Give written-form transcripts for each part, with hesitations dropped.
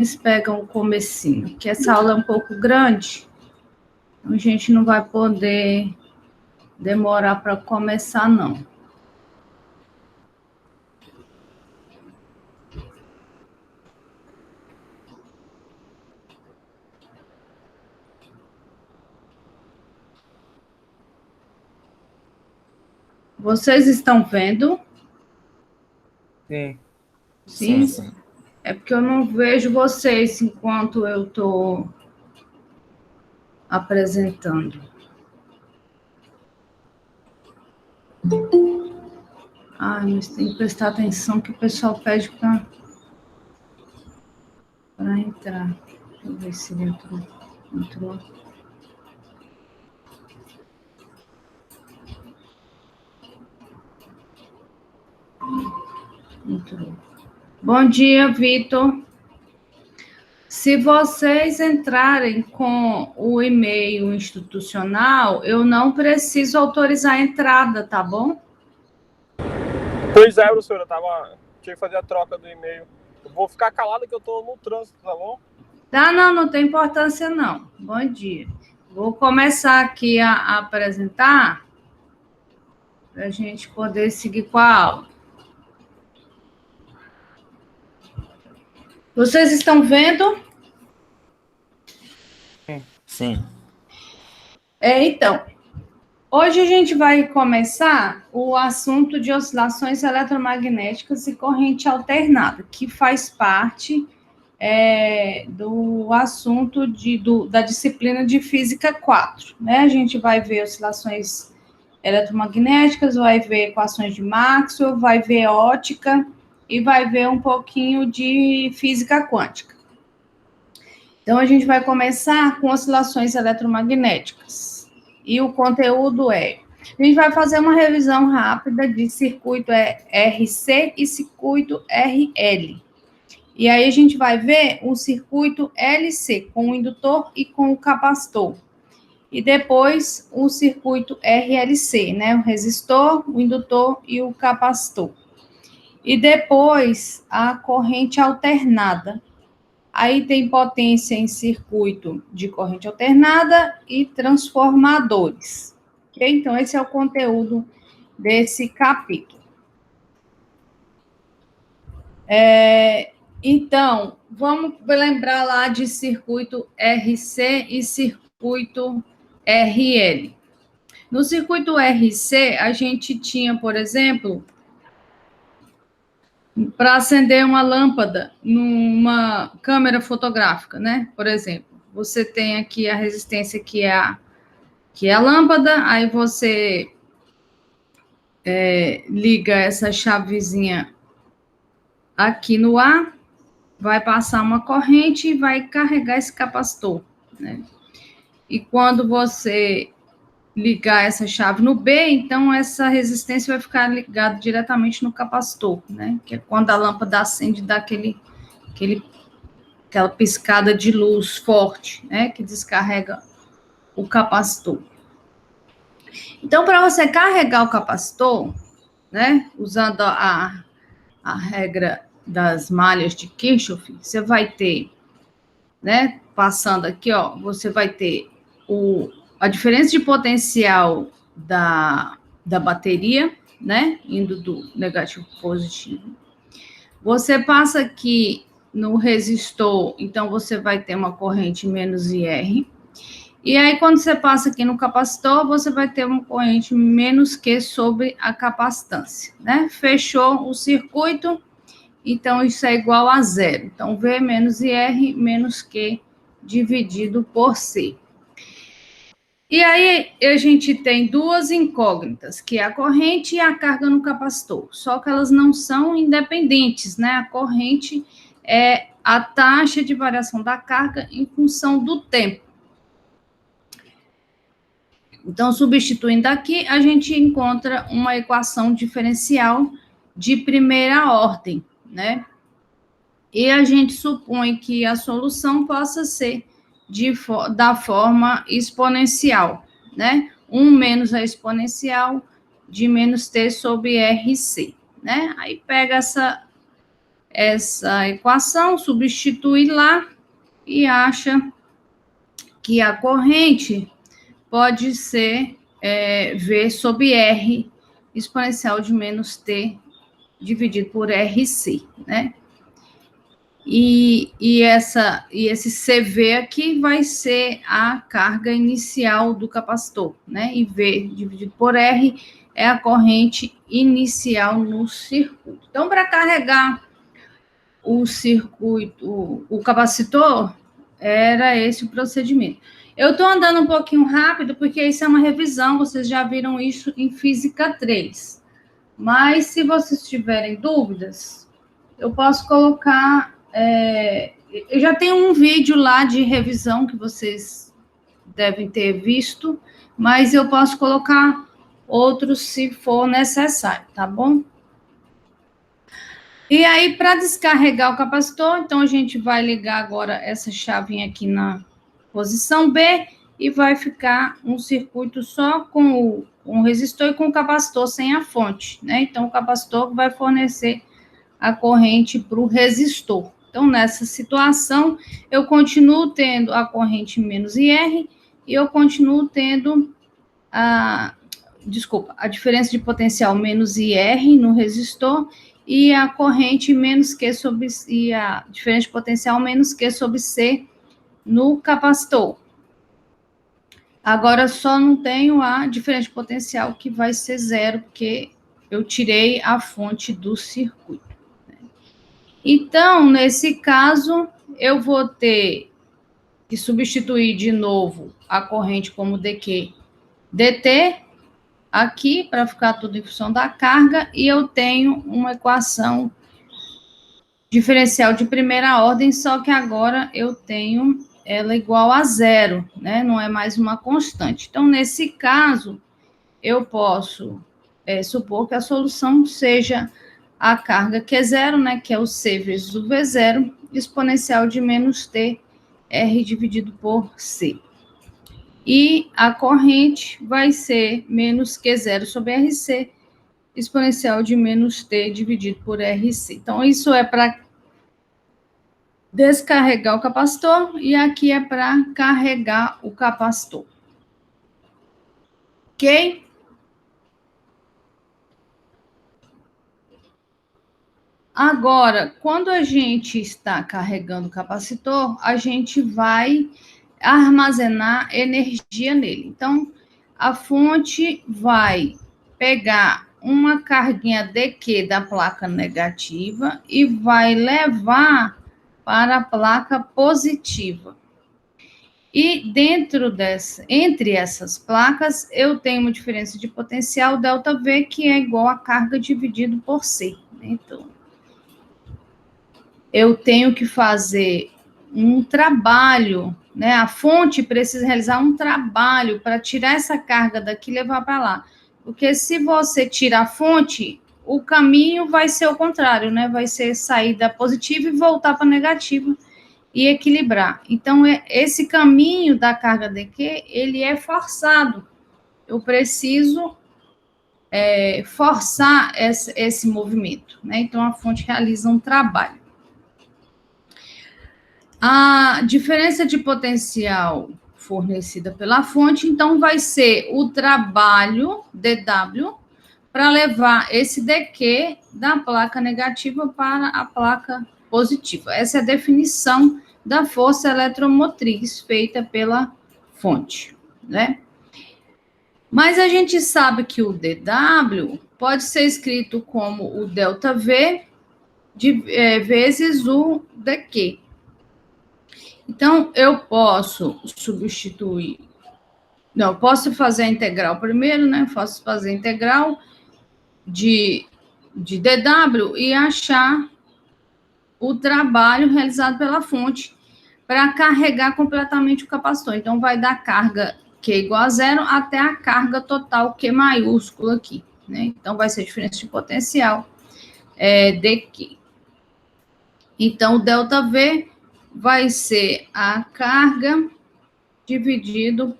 Eles pegam o comecinho, que essa aula é um pouco grande, então a gente não vai poder demorar para começar, não. Vocês estão vendo? Sim. Sim? Sim. É porque eu não vejo vocês enquanto eu estou apresentando. Ai, mas tem que prestar atenção que o pessoal pede para entrar. Deixa eu ver se ele entrou. Entrou. Entrou. Bom dia, Vitor. Se vocês entrarem com o e-mail institucional, eu não preciso autorizar a entrada, tá bom? Pois é, professora, tinha que fazer a troca do e-mail. Eu vou ficar calado que eu tô no trânsito, tá bom? Tá, não tem importância, não. Bom dia. Vou começar aqui a apresentar para a gente poder seguir com a aula. Vocês estão vendo? Sim. Então, hoje a gente vai começar o assunto de oscilações eletromagnéticas e corrente alternada, que faz parte do assunto da disciplina de Física 4. Né? A gente vai ver oscilações eletromagnéticas, vai ver equações de Maxwell, vai ver ótica e vai ver um pouquinho de física quântica. Então, a gente vai começar com oscilações eletromagnéticas. E o conteúdo a gente vai fazer uma revisão rápida de circuito RC e circuito RL. E aí a gente vai ver o circuito LC, com o indutor e com o capacitor. E depois o circuito RLC, né? O resistor, o indutor e o capacitor. E depois a corrente alternada. Aí tem potência em circuito de corrente alternada e transformadores. Ok? Então, esse é o conteúdo desse capítulo. Então, vamos lembrar lá de circuito RC e circuito RL. No circuito RC, a gente tinha, por exemplo, para acender uma lâmpada numa câmera fotográfica, né? Por exemplo, você tem aqui a resistência que é a lâmpada, aí você liga essa chavezinha aqui no A, vai passar uma corrente e vai carregar esse capacitor, né? E quando você ligar essa chave no B, então essa resistência vai ficar ligada diretamente no capacitor, né? Que é quando a lâmpada acende, dá aquela piscada de luz forte, né? Que descarrega o capacitor. Então, para você carregar o capacitor, né? Usando a regra das malhas de Kirchhoff, você vai ter, né? Passando aqui, ó, você vai ter a diferença de potencial da bateria, né? Indo do negativo para positivo. Você passa aqui no resistor, então você vai ter uma corrente menos IR. E aí, quando você passa aqui no capacitor, você vai ter uma corrente menos Q sobre a capacitância, né? Fechou o circuito, então isso é igual a zero. Então, V menos IR menos Q dividido por C. E aí, a gente tem duas incógnitas, que é a corrente e a carga no capacitor. Só que elas não são independentes, né? A corrente é a taxa de variação da carga em função do tempo. Então, substituindo aqui, a gente encontra uma equação diferencial de primeira ordem, né? E a gente supõe que a solução possa ser da forma exponencial, né? 1 menos a exponencial de menos t sobre RC, né? Aí pega essa equação, substitui lá e acha que a corrente pode ser V sobre R exponencial de menos T dividido por RC, né? E esse CV aqui vai ser a carga inicial do capacitor, né? E V dividido por R é a corrente inicial no circuito. Então, para carregar o circuito, o capacitor, era esse o procedimento. Eu estou andando um pouquinho rápido, porque isso é uma revisão, vocês já viram isso em Física 3. Mas, se vocês tiverem dúvidas, eu posso colocar... eu já tenho um vídeo lá de revisão que vocês devem ter visto, mas eu posso colocar outros se for necessário, tá bom? E aí, para descarregar o capacitor, então a gente vai ligar agora essa chavinha aqui na posição B e vai ficar um circuito só com o resistor e com o capacitor sem a fonte, né? Então, o capacitor vai fornecer a corrente para o resistor. Então, nessa situação, eu continuo tendo a corrente menos IR e eu continuo tendo a diferença de potencial menos IR no resistor e a corrente menos Q sobre... e a diferença de potencial menos Q sobre C no capacitor. Agora, só não tenho a diferença de potencial, que vai ser zero, porque eu tirei a fonte do circuito. Então, nesse caso, eu vou ter que substituir de novo a corrente como DQ dt aqui, para ficar tudo em função da carga, e eu tenho uma equação diferencial de primeira ordem, só que agora eu tenho ela igual a zero, né? Não é mais uma constante. Então, nesse caso, eu posso supor que a solução seja a carga Q0, né, que é o C vezes o V0, exponencial de menos T, R dividido por C. E a corrente vai ser menos Q0 sobre RC, exponencial de menos T dividido por RC. Então, isso é para descarregar o capacitor e aqui é para carregar o capacitor. Ok? Agora, quando a gente está carregando o capacitor, a gente vai armazenar energia nele. Então, a fonte vai pegar uma carguinha DQ da placa negativa e vai levar para a placa positiva. E entre essas placas, eu tenho uma diferença de potencial ΔV, que é igual a carga dividido por C. Então, eu tenho que fazer um trabalho, né? A fonte precisa realizar um trabalho para tirar essa carga daqui e levar para lá. Porque se você tira a fonte, o caminho vai ser o contrário, né? Vai ser sair da positiva e voltar para a negativa e equilibrar. Então, esse caminho da carga DQ, ele é forçado. Eu preciso forçar esse movimento, né? Então, a fonte realiza um trabalho. A diferença de potencial fornecida pela fonte, então, vai ser o trabalho, dW, para levar esse dQ da placa negativa para a placa positiva. Essa é a definição da força eletromotriz feita pela fonte, né? Mas a gente sabe que o dW pode ser escrito como o ΔV vezes o dQ. Então, eu posso substituir... Não, posso fazer a integral primeiro, né? Posso fazer a integral de dW e achar o trabalho realizado pela fonte para carregar completamente o capacitor. Então, vai dar carga Q igual a zero até a carga total Q maiúsculo aqui, né? Então, vai ser a diferença de potencial dQ. Então, o ΔV vai ser a carga dividido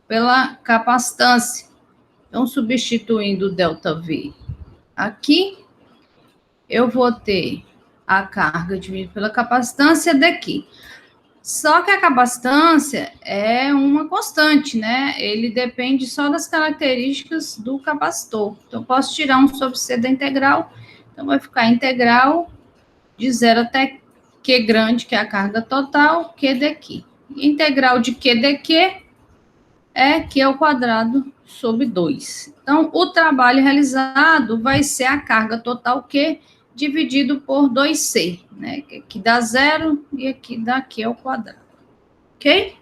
pela capacitância. Então, substituindo o ΔV aqui, eu vou ter a carga dividido pela capacitância daqui. Só que a capacitância é uma constante, né? Ele depende só das características do capacitor. Então, eu posso tirar um sobre C da integral. Então, vai ficar integral de 0 até Q grande, que é a carga total, Q daqui. Integral de Q dq é Q ao quadrado sobre 2. Então, o trabalho realizado vai ser a carga total Q dividido por 2C, né? Que aqui dá 0 e aqui dá Q ao quadrado. Ok?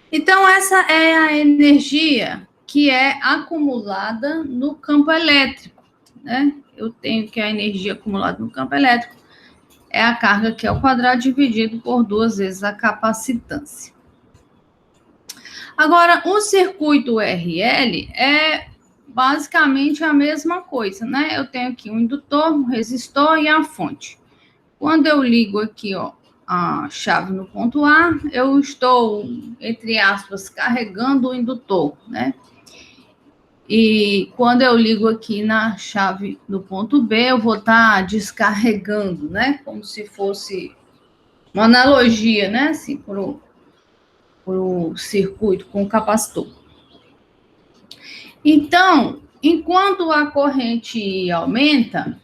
Então, essa é a energia que é acumulada no campo elétrico, né? Eu tenho que a energia acumulada no campo elétrico é a carga Q ao quadrado dividido por 2 vezes a capacitância. Agora, o circuito RL é basicamente a mesma coisa, né? Eu tenho aqui um indutor, um resistor e a fonte. Quando eu ligo aqui, ó, a chave no ponto A, eu estou, entre aspas, carregando o indutor, né? E quando eu ligo aqui na chave no ponto B, eu vou estar descarregando, né? Como se fosse uma analogia, né? Assim, para o circuito com o capacitor. Então, enquanto a corrente I aumenta,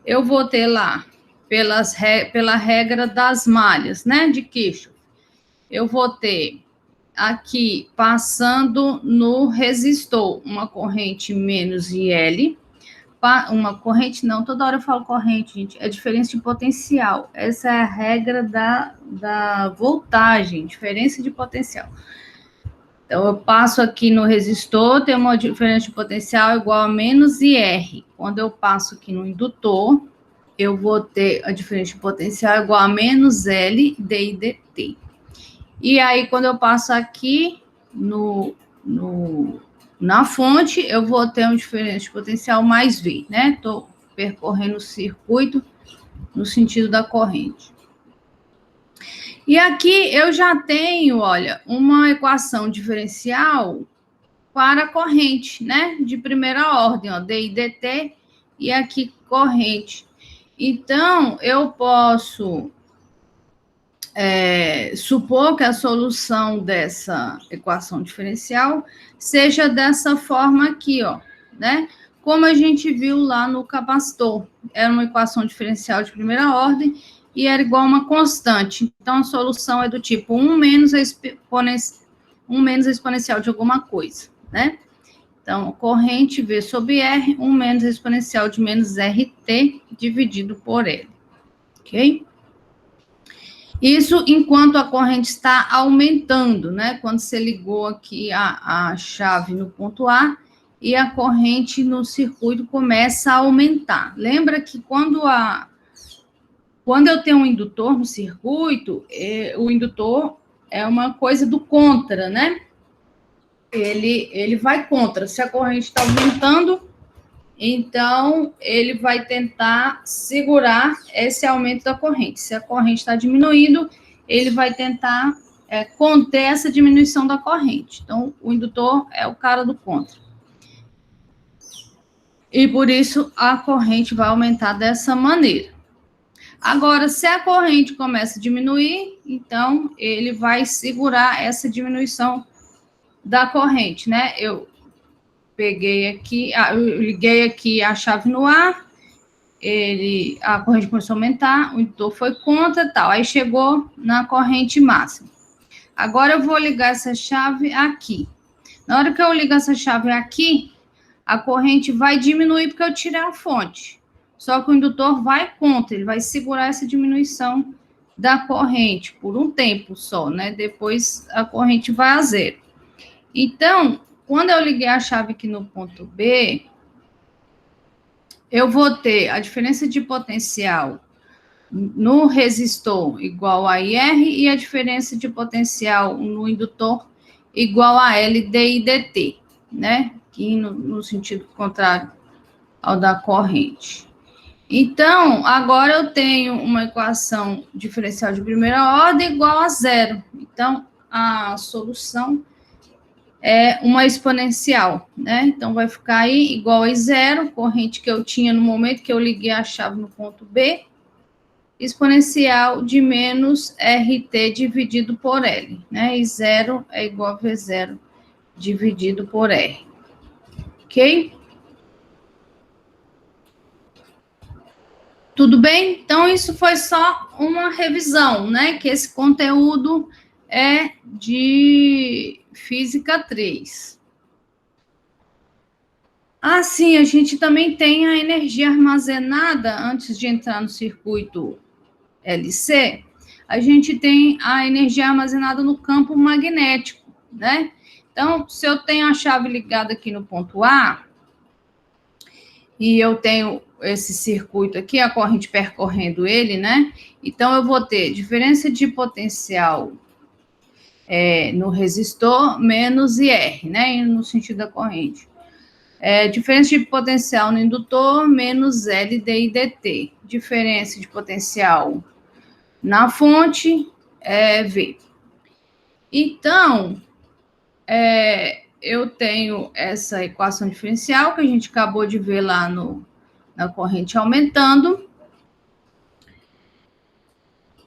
eu vou ter lá, pela regra das malhas, né, de Kirchhoff, eu vou ter aqui, passando no resistor, uma corrente menos IL, uma corrente não, toda hora eu falo corrente, gente, é diferença de potencial, essa é a regra da voltagem, diferença de potencial. Então, eu passo aqui no resistor, tem uma diferença de potencial igual a menos IR. Quando eu passo aqui no indutor, eu vou ter a diferença de potencial igual a menos L dI dt. E aí, quando eu passo aqui na fonte, eu vou ter uma diferença de potencial mais V, né? Estou percorrendo o circuito no sentido da corrente. E aqui eu já tenho, olha, uma equação diferencial para a corrente, né? De primeira ordem, ó, dI dt, e aqui corrente. Então, eu posso supor que a solução dessa equação diferencial seja dessa forma aqui, ó, né? Como a gente viu lá no capacitor. Era uma equação diferencial de primeira ordem e era igual a uma constante. Então, a solução é do tipo 1 menos a exponencial de alguma coisa, né? Então, corrente V sobre R, 1 menos a exponencial de menos RT dividido por L. Ok? Isso enquanto a corrente está aumentando, né? Quando você ligou aqui a chave no ponto A e a corrente no circuito começa a aumentar. Lembra que quando eu tenho um indutor no circuito, o indutor é uma coisa do contra, né? Ele vai contra. Se a corrente está aumentando, então ele vai tentar segurar esse aumento da corrente. Se a corrente está diminuindo, ele vai tentar conter essa diminuição da corrente. Então, o indutor é o cara do contra. E por isso a corrente vai aumentar dessa maneira. Agora, se a corrente começa a diminuir, então ele vai segurar essa diminuição da corrente, né? Eu peguei aqui, eu liguei aqui a chave no A, a corrente começou a aumentar, o indutor foi contra e tal, aí chegou na corrente máxima. Agora eu vou ligar essa chave aqui. Na hora que eu ligo essa chave aqui, a corrente vai diminuir porque eu tirei a fonte. Só que o indutor vai contra, ele vai segurar essa diminuição da corrente por um tempo só, né? Depois a corrente vai a zero. Então, quando eu liguei a chave aqui no ponto B, eu vou ter a diferença de potencial no resistor igual a IR e a diferença de potencial no indutor igual a L dI dt, né? Aqui no sentido contrário ao da corrente. Então, agora eu tenho uma equação diferencial de primeira ordem igual a zero. Então, a solução é uma exponencial, né? Então, vai ficar aí igual a zero, corrente que eu tinha no momento que eu liguei a chave no ponto B, exponencial de menos RT dividido por L, né? E zero é igual a V0 dividido por R. Ok? Tudo bem? Então, isso foi só uma revisão, né? Que esse conteúdo é de Física 3. Assim, a gente também tem a energia armazenada antes de entrar no circuito LC. A gente tem a energia armazenada no campo magnético, né? Então, se eu tenho a chave ligada aqui no ponto A, e eu tenho esse circuito aqui, a corrente percorrendo ele, né? Então, eu vou ter diferença de potencial no resistor menos IR, né? No sentido da corrente. Diferença de potencial no indutor menos L DI dt. Diferença de potencial na fonte é V. Então, eu tenho essa equação diferencial que a gente acabou de ver lá na corrente aumentando.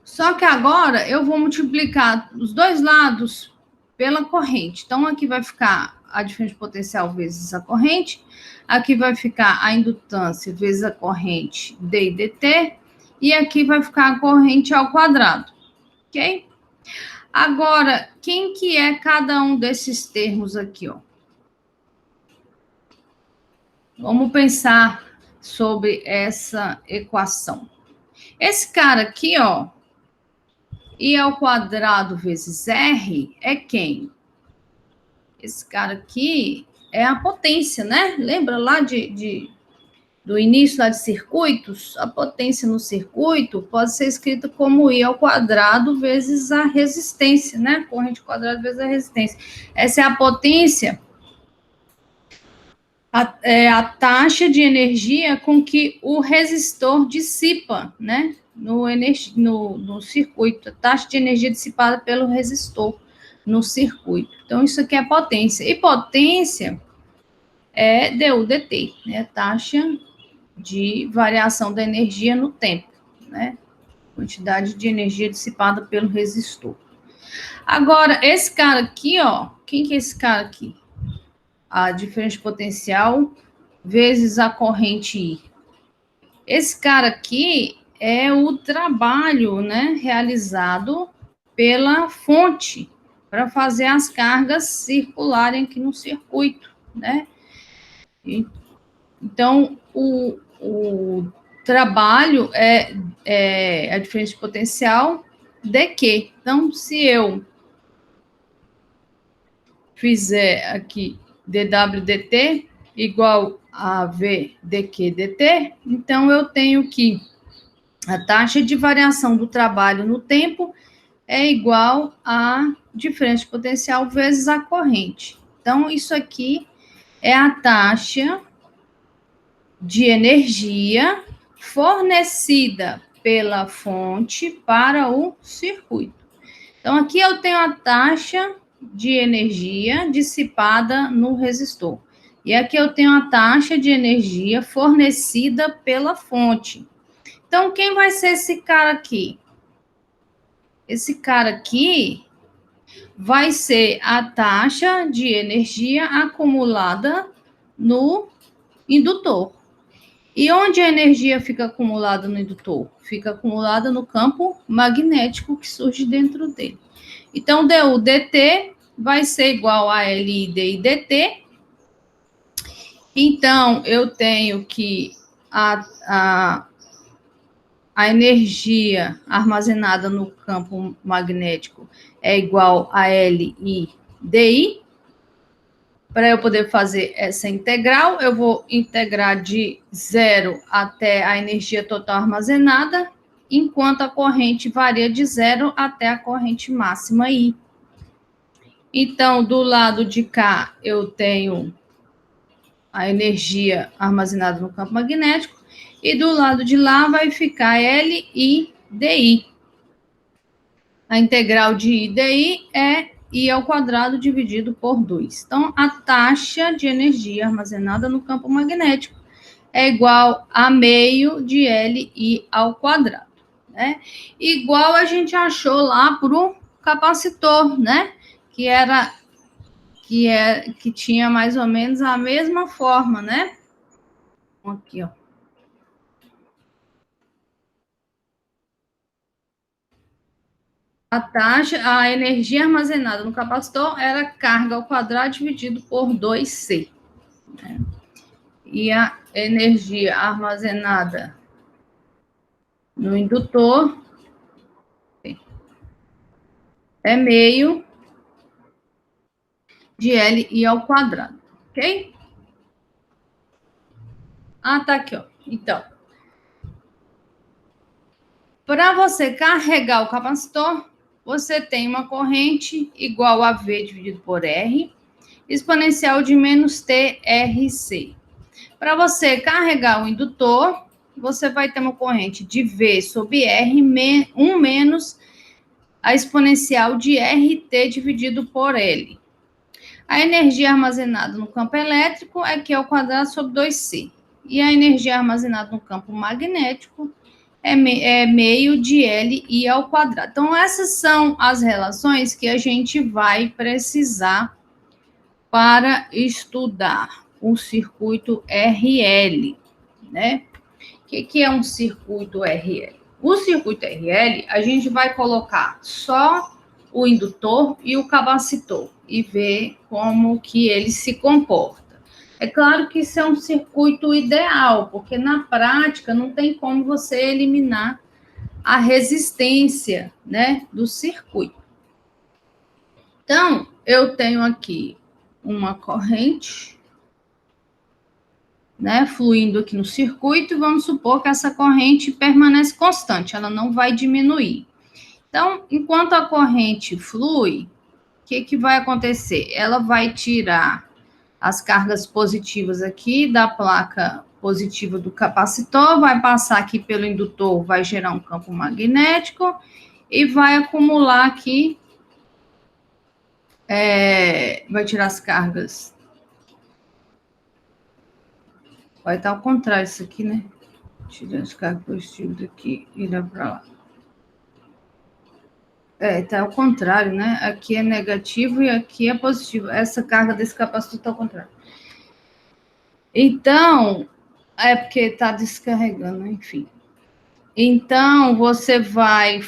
Só que agora eu vou multiplicar os dois lados pela corrente. Então, aqui vai ficar a diferença de potencial vezes a corrente. Aqui vai ficar a indutância vezes a corrente d dt. E aqui vai ficar a corrente ao quadrado. Ok? Agora, quem que é cada um desses termos aqui, ó? Vamos pensar sobre essa equação. Esse cara aqui, ó, I ao quadrado vezes R é quem? Esse cara aqui é a potência, né? Lembra lá do início lá de circuitos? A potência no circuito pode ser escrita como I ao quadrado vezes a resistência, né? Corrente ao quadrado vezes a resistência. Essa é a potência, a taxa de energia com que o resistor dissipa, né? No circuito, a taxa de energia dissipada pelo resistor no circuito. Então, isso aqui é potência. E potência é du dt, né? Taxa de variação da energia no tempo, né? Quantidade de energia dissipada pelo resistor. Agora, esse cara aqui, ó, quem que é esse cara aqui? A diferença de potencial vezes a corrente I. Esse cara aqui é o trabalho, né, realizado pela fonte para fazer as cargas circularem aqui no circuito, né? Então, o trabalho é a diferença de potencial de Q. Então, se eu fizer aqui dW dt igual a V dQ dt, então eu tenho que a taxa de variação do trabalho no tempo é igual a diferença de potencial vezes a corrente. Então, isso aqui é a taxa de energia fornecida pela fonte para o circuito. Então, aqui eu tenho a taxa de energia dissipada no resistor. E aqui eu tenho a taxa de energia fornecida pela fonte. Então, quem vai ser esse cara aqui? Esse cara aqui vai ser a taxa de energia acumulada no indutor. E onde a energia fica acumulada no indutor? Fica acumulada no campo magnético que surge dentro dele. Então, du dt vai ser igual a Li di dt. Então, eu tenho que a energia armazenada no campo magnético é igual a Li di. Para eu poder fazer essa integral, eu vou integrar de 0 até a energia total armazenada, enquanto a corrente varia de 0 até a corrente máxima I. Então, do lado de cá, eu tenho a energia armazenada no campo magnético, e do lado de lá vai ficar Li di. A integral de I di é I ao quadrado dividido por 2. Então, a taxa de energia armazenada no campo magnético é igual a meio de Li ao quadrado, né? Igual a gente achou lá para o capacitor, né? Que tinha mais ou menos a mesma forma, né? Aqui, ó. A energia armazenada no capacitor era carga ao quadrado dividido por 2C. Né? E a energia armazenada no indutor é meio de Li ao quadrado, ok? Ah, tá aqui, ó. Então, para você carregar o capacitor, você tem uma corrente igual a V dividido por R, exponencial de menos TRC. Para você carregar o indutor, você vai ter uma corrente de V sobre R, 1 menos a exponencial de RT dividido por L. A energia armazenada no campo elétrico é Q ao quadrado sobre 2C. E a energia armazenada no campo magnético é meio de Li ao quadrado. Então, essas são as relações que a gente vai precisar para estudar o circuito RL, né? O que é um circuito RL? O circuito RL, a gente vai colocar só o indutor e o capacitor e ver como que ele se comporta. É claro que isso é um circuito ideal, porque na prática não tem como você eliminar a resistência, né, do circuito. Então, eu tenho aqui uma corrente, né, fluindo aqui no circuito, e vamos supor que essa corrente permanece constante, ela não vai diminuir. Então, enquanto a corrente flui, o que vai acontecer? Ela vai tirar as cargas positivas aqui da placa positiva do capacitor, vai passar aqui pelo indutor, vai gerar um campo magnético e vai acumular aqui, vai tirar as cargas. Vai estar ao contrário isso aqui, né? Tirar as cargas positivas daqui e ir para lá. Tá ao contrário, né? Aqui é negativo e aqui é positivo. Essa carga desse capacitor está ao contrário. Então, é porque está descarregando, enfim. Então, você vai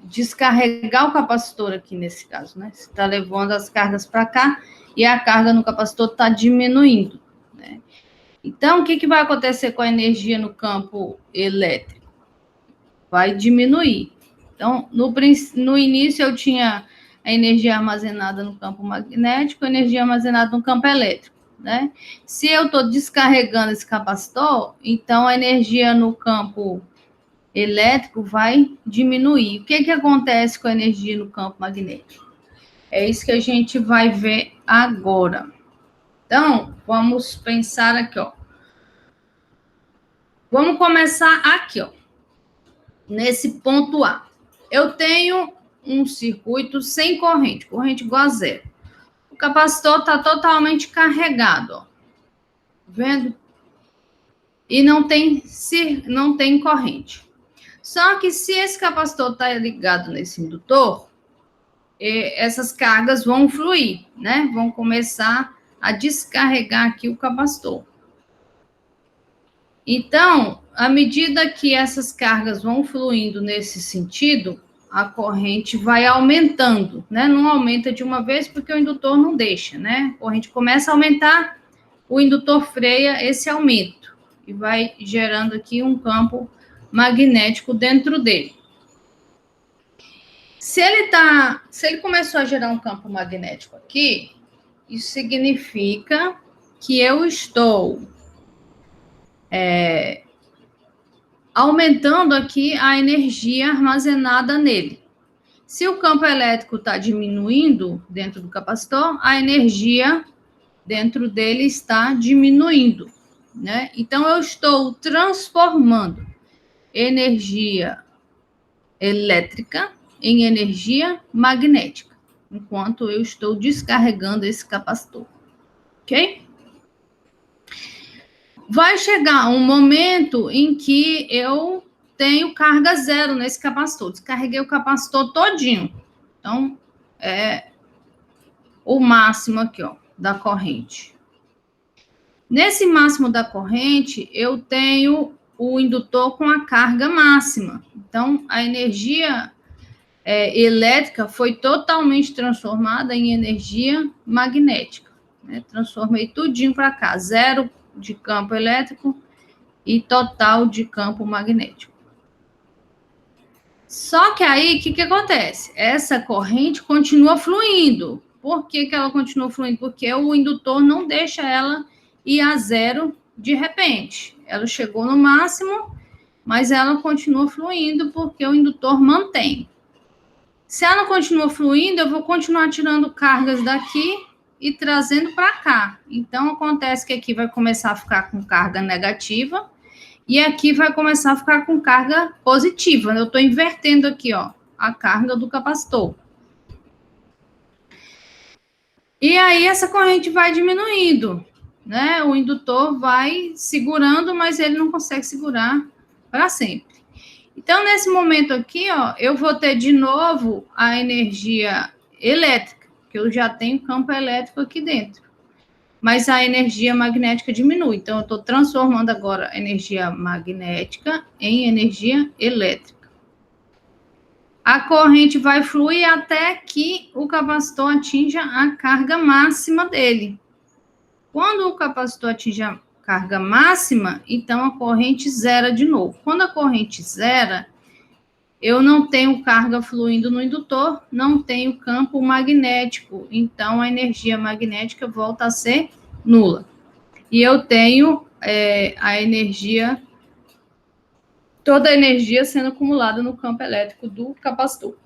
descarregar o capacitor aqui nesse caso, né? Você está levando as cargas para cá e a carga no capacitor está diminuindo, né? Então, o que vai acontecer com a energia no campo elétrico? Vai diminuir. Então, no início eu tinha a energia armazenada no campo magnético, a energia armazenada no campo elétrico, né? Se eu estou descarregando esse capacitor, então a energia no campo elétrico vai diminuir. O que acontece com a energia no campo magnético? É isso que a gente vai ver agora. Então, vamos pensar aqui, ó. Vamos começar aqui, ó. Nesse ponto A. Eu tenho um circuito sem corrente igual a zero. O capacitor está totalmente carregado, ó. Vendo? E não tem corrente. Só que se esse capacitor está ligado nesse indutor, essas cargas vão fluir, né? Vão começar a descarregar aqui o capacitor. Então, à medida que essas cargas vão fluindo nesse sentido, a corrente vai aumentando, né? Não aumenta de uma vez porque o indutor não deixa, né? A corrente começa a aumentar, o indutor freia esse aumento e vai gerando aqui um campo magnético dentro dele. Se ele começou a gerar um campo magnético aqui, isso significa que eu estou aumentando aqui a energia armazenada nele. Se o campo elétrico está diminuindo dentro do capacitor, a energia dentro dele está diminuindo, né? Então, eu estou transformando energia elétrica em energia magnética. enquanto eu estou descarregando esse capacitor, ok? Vai chegar um momento em que eu tenho carga zero nesse capacitor, descarreguei o capacitor todinho. Então, é o máximo aqui, ó, da corrente. Nesse máximo da corrente, eu tenho o indutor com a carga máxima. Então, a energia elétrica foi totalmente transformada em energia magnética. Né? Transformei tudinho para cá, zero de campo elétrico e total de campo magnético. Só que aí, o que acontece? Essa corrente continua fluindo. Por que ela continua fluindo? Porque o indutor não deixa ela ir a zero de repente. Ela chegou no máximo, mas ela continua fluindo porque o indutor mantém. Se ela continua fluindo, eu vou continuar tirando cargas daqui e trazendo para cá. Então, acontece que aqui vai começar a ficar com carga negativa e aqui vai começar a ficar com carga positiva. Eu estou invertendo aqui, ó, a carga do capacitor. E aí, essa corrente vai diminuindo, né? O indutor vai segurando, mas ele não consegue segurar para sempre. Então, nesse momento aqui, ó, eu vou ter de novo a energia elétrica, que eu já tenho campo elétrico aqui dentro. Mas a energia magnética diminui. Então, eu estou transformando agora a energia magnética em energia elétrica. A corrente vai fluir até que o capacitor atinja a carga máxima dele. Quando o capacitor atinge a carga máxima, então a corrente zera de novo. Quando a corrente zera, eu não tenho carga fluindo no indutor, não tenho campo magnético, então a energia magnética volta a ser nula. E eu tenho a energia, toda a energia sendo acumulada no campo elétrico do capacitor.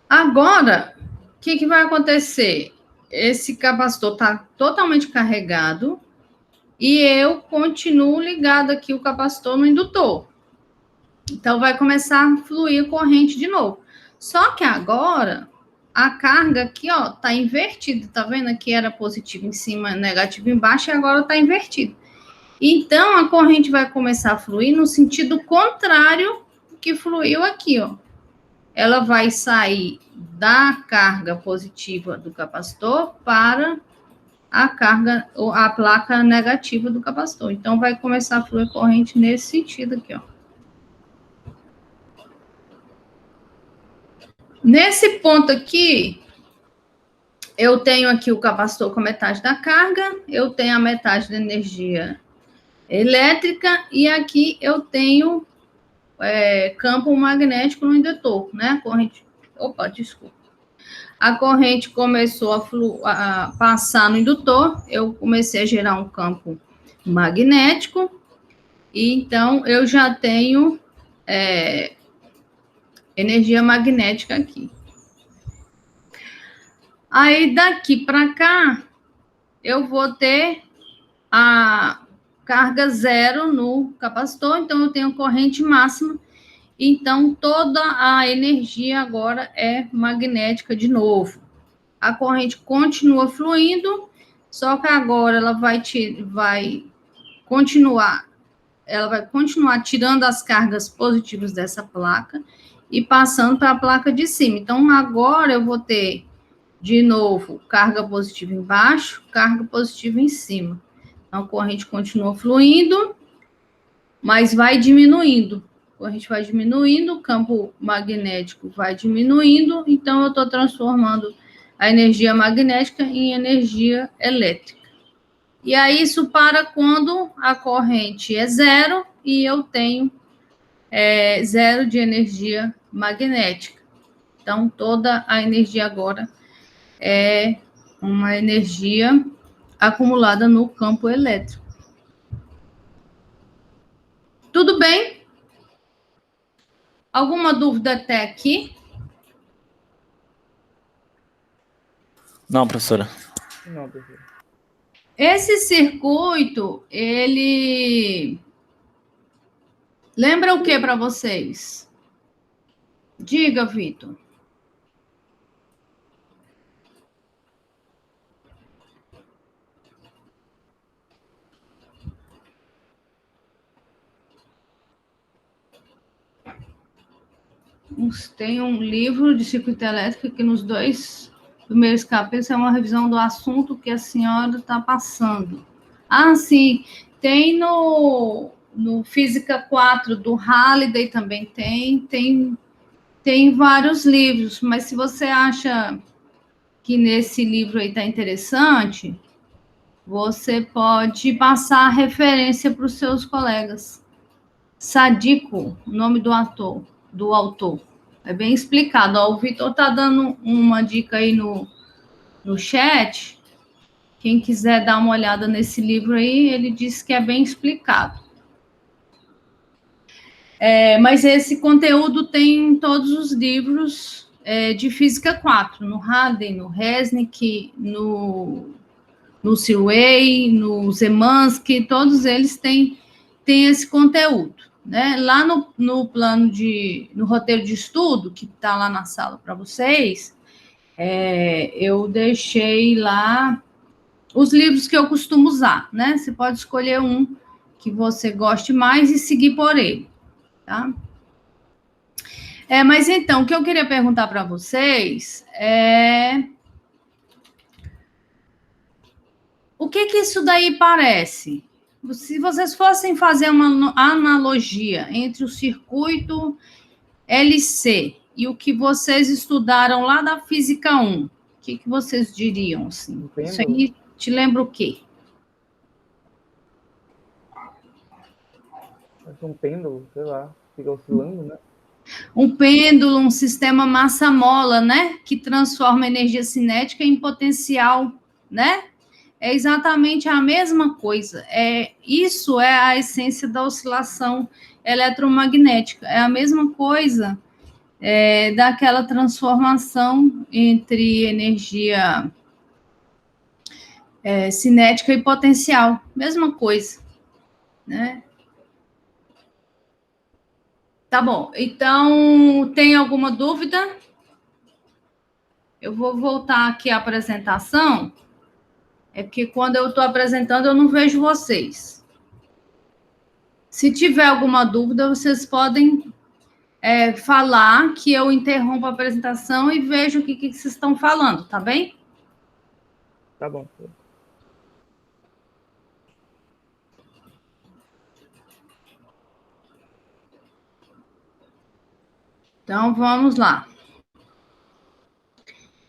Agora, o que vai acontecer? Esse capacitor está totalmente carregado e eu continuo ligado aqui o capacitor no indutor. Então, vai começar a fluir corrente de novo. Só que agora, a carga aqui, ó, tá invertida. Tá vendo? Aqui era positivo em cima, negativo embaixo, e agora tá invertido. Então, a corrente vai começar a fluir no sentido contrário que fluiu aqui, ó. Ela vai sair da carga positiva do capacitor para a carga, ou a placa negativa do capacitor. Então, vai começar a fluir corrente nesse sentido aqui, ó. Nesse ponto aqui, eu tenho aqui o capacitor com metade da carga, eu tenho a metade da energia elétrica, e aqui eu tenho campo magnético no indutor, né? A corrente. Opa, desculpa. A corrente começou a passar no indutor, eu comecei a gerar um campo magnético, e então eu já tenho energia magnética aqui. Aí, daqui para cá, eu vou ter a carga zero no capacitor, então eu tenho corrente máxima, então toda a energia agora é magnética de novo. A corrente continua fluindo, só que agora ela vai continuar tirando as cargas positivas dessa placa e passando para a placa de cima. Então, agora eu vou ter de novo, carga positiva embaixo, carga positiva em cima. Então, a corrente continua fluindo, mas vai diminuindo. A corrente vai diminuindo, o campo magnético vai diminuindo, então eu estou transformando a energia magnética em energia elétrica. E aí, isso para quando a corrente é zero e eu tenho zero de energia magnética. Então, toda a energia agora é uma energia acumulada no campo elétrico. Tudo bem? Alguma dúvida até aqui? Não, professora. Não, professora. Esse circuito, ele lembra o que para vocês? Diga, Vitor. Tem um livro de circuito elétrico que nos 2 primeiros capítulos é uma revisão do assunto que a senhora está passando. Ah, sim, tem no Física 4 do Halliday também tem vários livros, mas se você acha que nesse livro aí está interessante, você pode passar a referência para os seus colegas. Sadiko, o nome do autor. É bem explicado. Ó, o Vitor está dando uma dica aí no chat. Quem quiser dar uma olhada nesse livro aí, ele disse que é bem explicado. Mas esse conteúdo tem em todos os livros de Física 4, no Halliday, no Resnick, no Seaway, no Zemansky, todos eles têm esse conteúdo. Né? Lá no plano no roteiro de estudo, que está lá na sala para vocês, eu deixei lá os livros que eu costumo usar, né? Você pode escolher um que você goste mais e seguir por ele, tá? Mas então, o que eu queria perguntar para vocês é o que isso daí parece? Se vocês fossem fazer uma analogia entre o circuito LC e o que vocês estudaram lá da Física 1, o que vocês diriam? Assim? Isso aí te lembra o quê? Um pêndulo, sei lá, fica oscilando, né? Um pêndulo, um sistema massa-mola, né? Que transforma energia cinética em potencial, né? É exatamente a mesma coisa. Isso é a essência da oscilação eletromagnética. É a mesma coisa daquela transformação entre energia cinética e potencial. Mesma coisa, né? Tá bom. Então, tem alguma dúvida? Eu vou voltar aqui à apresentação. Porque quando eu estou apresentando, eu não vejo vocês. Se tiver alguma dúvida, vocês podem falar, que eu interrompo a apresentação e vejo o que vocês estão falando, tá bem? Tá bom. Então, vamos lá.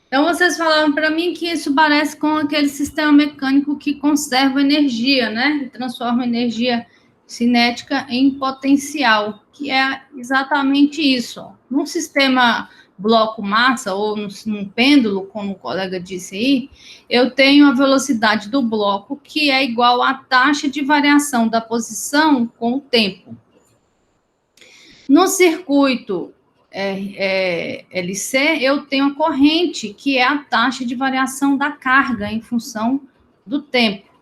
Então, vocês falaram para mim que isso parece com aquele sistema mecânico que conserva energia, né? E transforma energia cinética em potencial, que é exatamente isso. Num sistema bloco-massa, ou num pêndulo, como o colega disse aí, eu tenho a velocidade do bloco, que é igual à taxa de variação da posição com o tempo. No circuito LC, eu tenho a corrente, que é a taxa de variação da carga em função do tempo.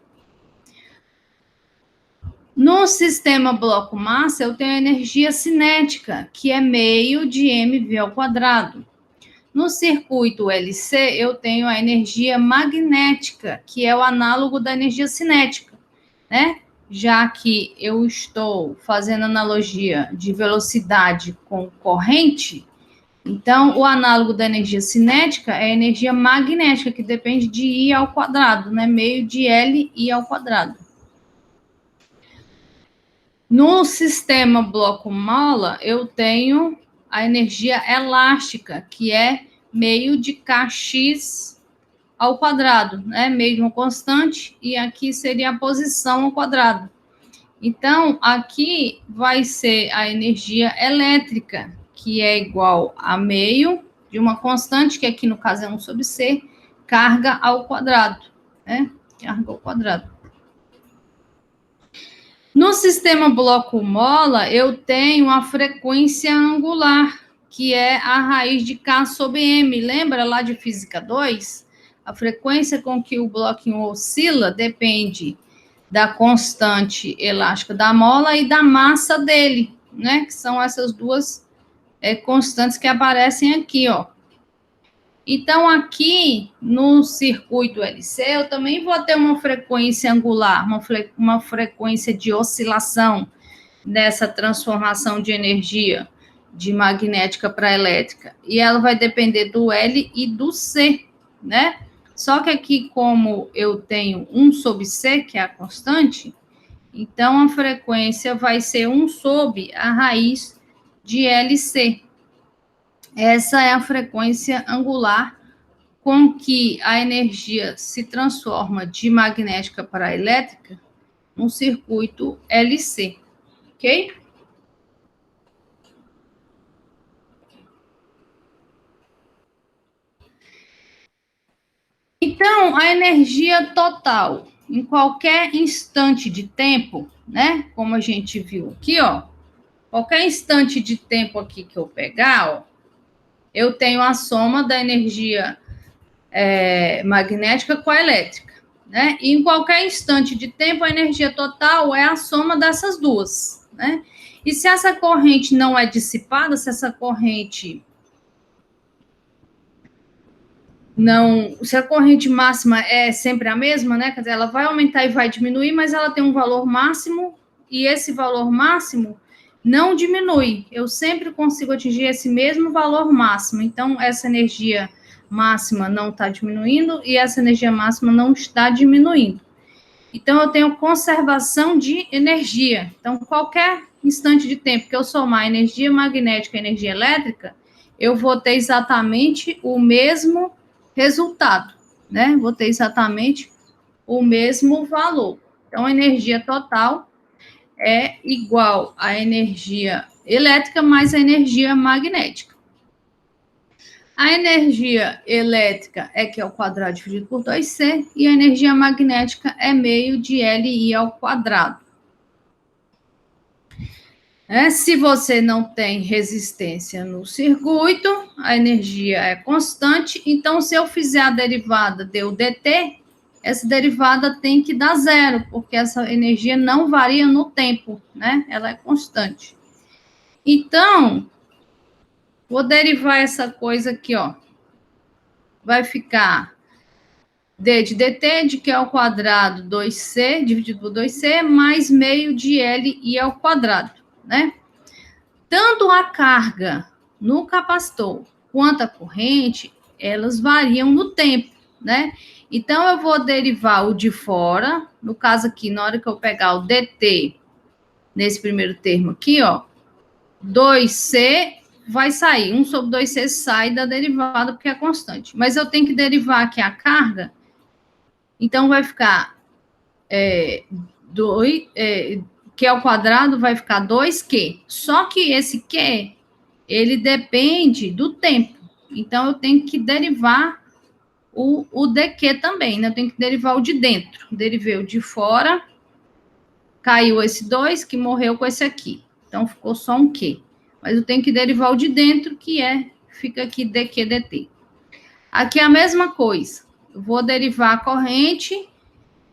No sistema bloco-massa, eu tenho a energia cinética, que é meio de mv ao quadrado. No circuito LC, eu tenho a energia magnética, que é o análogo da energia cinética, né? Já que eu estou fazendo analogia de velocidade com corrente, então, o análogo da energia cinética é a energia magnética, que depende de I ao quadrado, né? Meio de L I ao quadrado. No sistema bloco-mola, eu tenho a energia elástica, que é meio de Kx ao quadrado, né? Meio de uma constante, e aqui seria a posição ao quadrado. Então, aqui vai ser a energia elétrica, que é igual a meio de uma constante, que aqui no caso é 1 sobre C, carga ao quadrado, né? Carga ao quadrado. No sistema bloco-mola, eu tenho a frequência angular, que é a raiz de K sobre M. Lembra lá de Física 2? A frequência com que o bloquinho oscila depende da constante elástica da mola e da massa dele, né? Que são essas duas constantes que aparecem aqui, ó. Então, aqui no circuito LC, eu também vou ter uma frequência angular, uma frequência de oscilação nessa transformação de energia de magnética para elétrica. E ela vai depender do L e do C, né? Só que aqui, como eu tenho 1 sobre C, que é a constante, então a frequência vai ser 1 sobre a raiz de LC. Essa é a frequência angular com que a energia se transforma de magnética para elétrica num circuito LC, ok? Então, a energia total em qualquer instante de tempo, né? Como a gente viu aqui, ó. Qualquer instante de tempo aqui que eu pegar, ó, eu tenho a soma da energia magnética com a elétrica, né? E em qualquer instante de tempo, a energia total é a soma dessas duas, né? E se essa corrente não é dissipada, se essa corrente não, se a corrente máxima é sempre a mesma, né? Quer dizer, ela vai aumentar e vai diminuir, mas ela tem um valor máximo e esse valor máximo não diminui. Eu sempre consigo atingir esse mesmo valor máximo. Então, essa energia máxima não está diminuindo e essa energia máxima não está diminuindo. Então, eu tenho conservação de energia. Então, qualquer instante de tempo que eu somar energia magnética e energia elétrica, eu vou ter exatamente o mesmo resultado, né? Vou ter exatamente o mesmo valor. Então, a energia total é igual à energia elétrica mais a energia magnética. A energia elétrica é Q ao quadrado dividido por 2C e a energia magnética é meio de LI ao quadrado. Se você não tem resistência no circuito, a energia é constante, então se eu fizer a derivada do dt, essa derivada tem que dar zero, porque essa energia não varia no tempo, né? Ela é constante. Então, vou derivar essa coisa aqui, ó. Vai ficar d de dt de Q ao quadrado 2C dividido por 2C mais meio de LI ao quadrado, né? Tanto a carga no capacitor quanto a corrente, elas variam no tempo, né? Então, eu vou derivar o de fora, no caso aqui, na hora que eu pegar o dt, nesse primeiro termo aqui, ó, 2C vai sair, 1 sobre 2C sai da derivada, porque é constante. Mas eu tenho que derivar aqui a carga, então vai ficar Q ao quadrado vai ficar 2Q. Só que esse Q, ele depende do tempo. Então, eu tenho que derivar o dq também, né? Eu tenho que derivar o de dentro. Derivei o de fora, caiu esse 2, que morreu com esse aqui. Então, ficou só um Q. Mas eu tenho que derivar o de dentro, que fica aqui dq dt. Aqui é a mesma coisa. Eu vou derivar a corrente,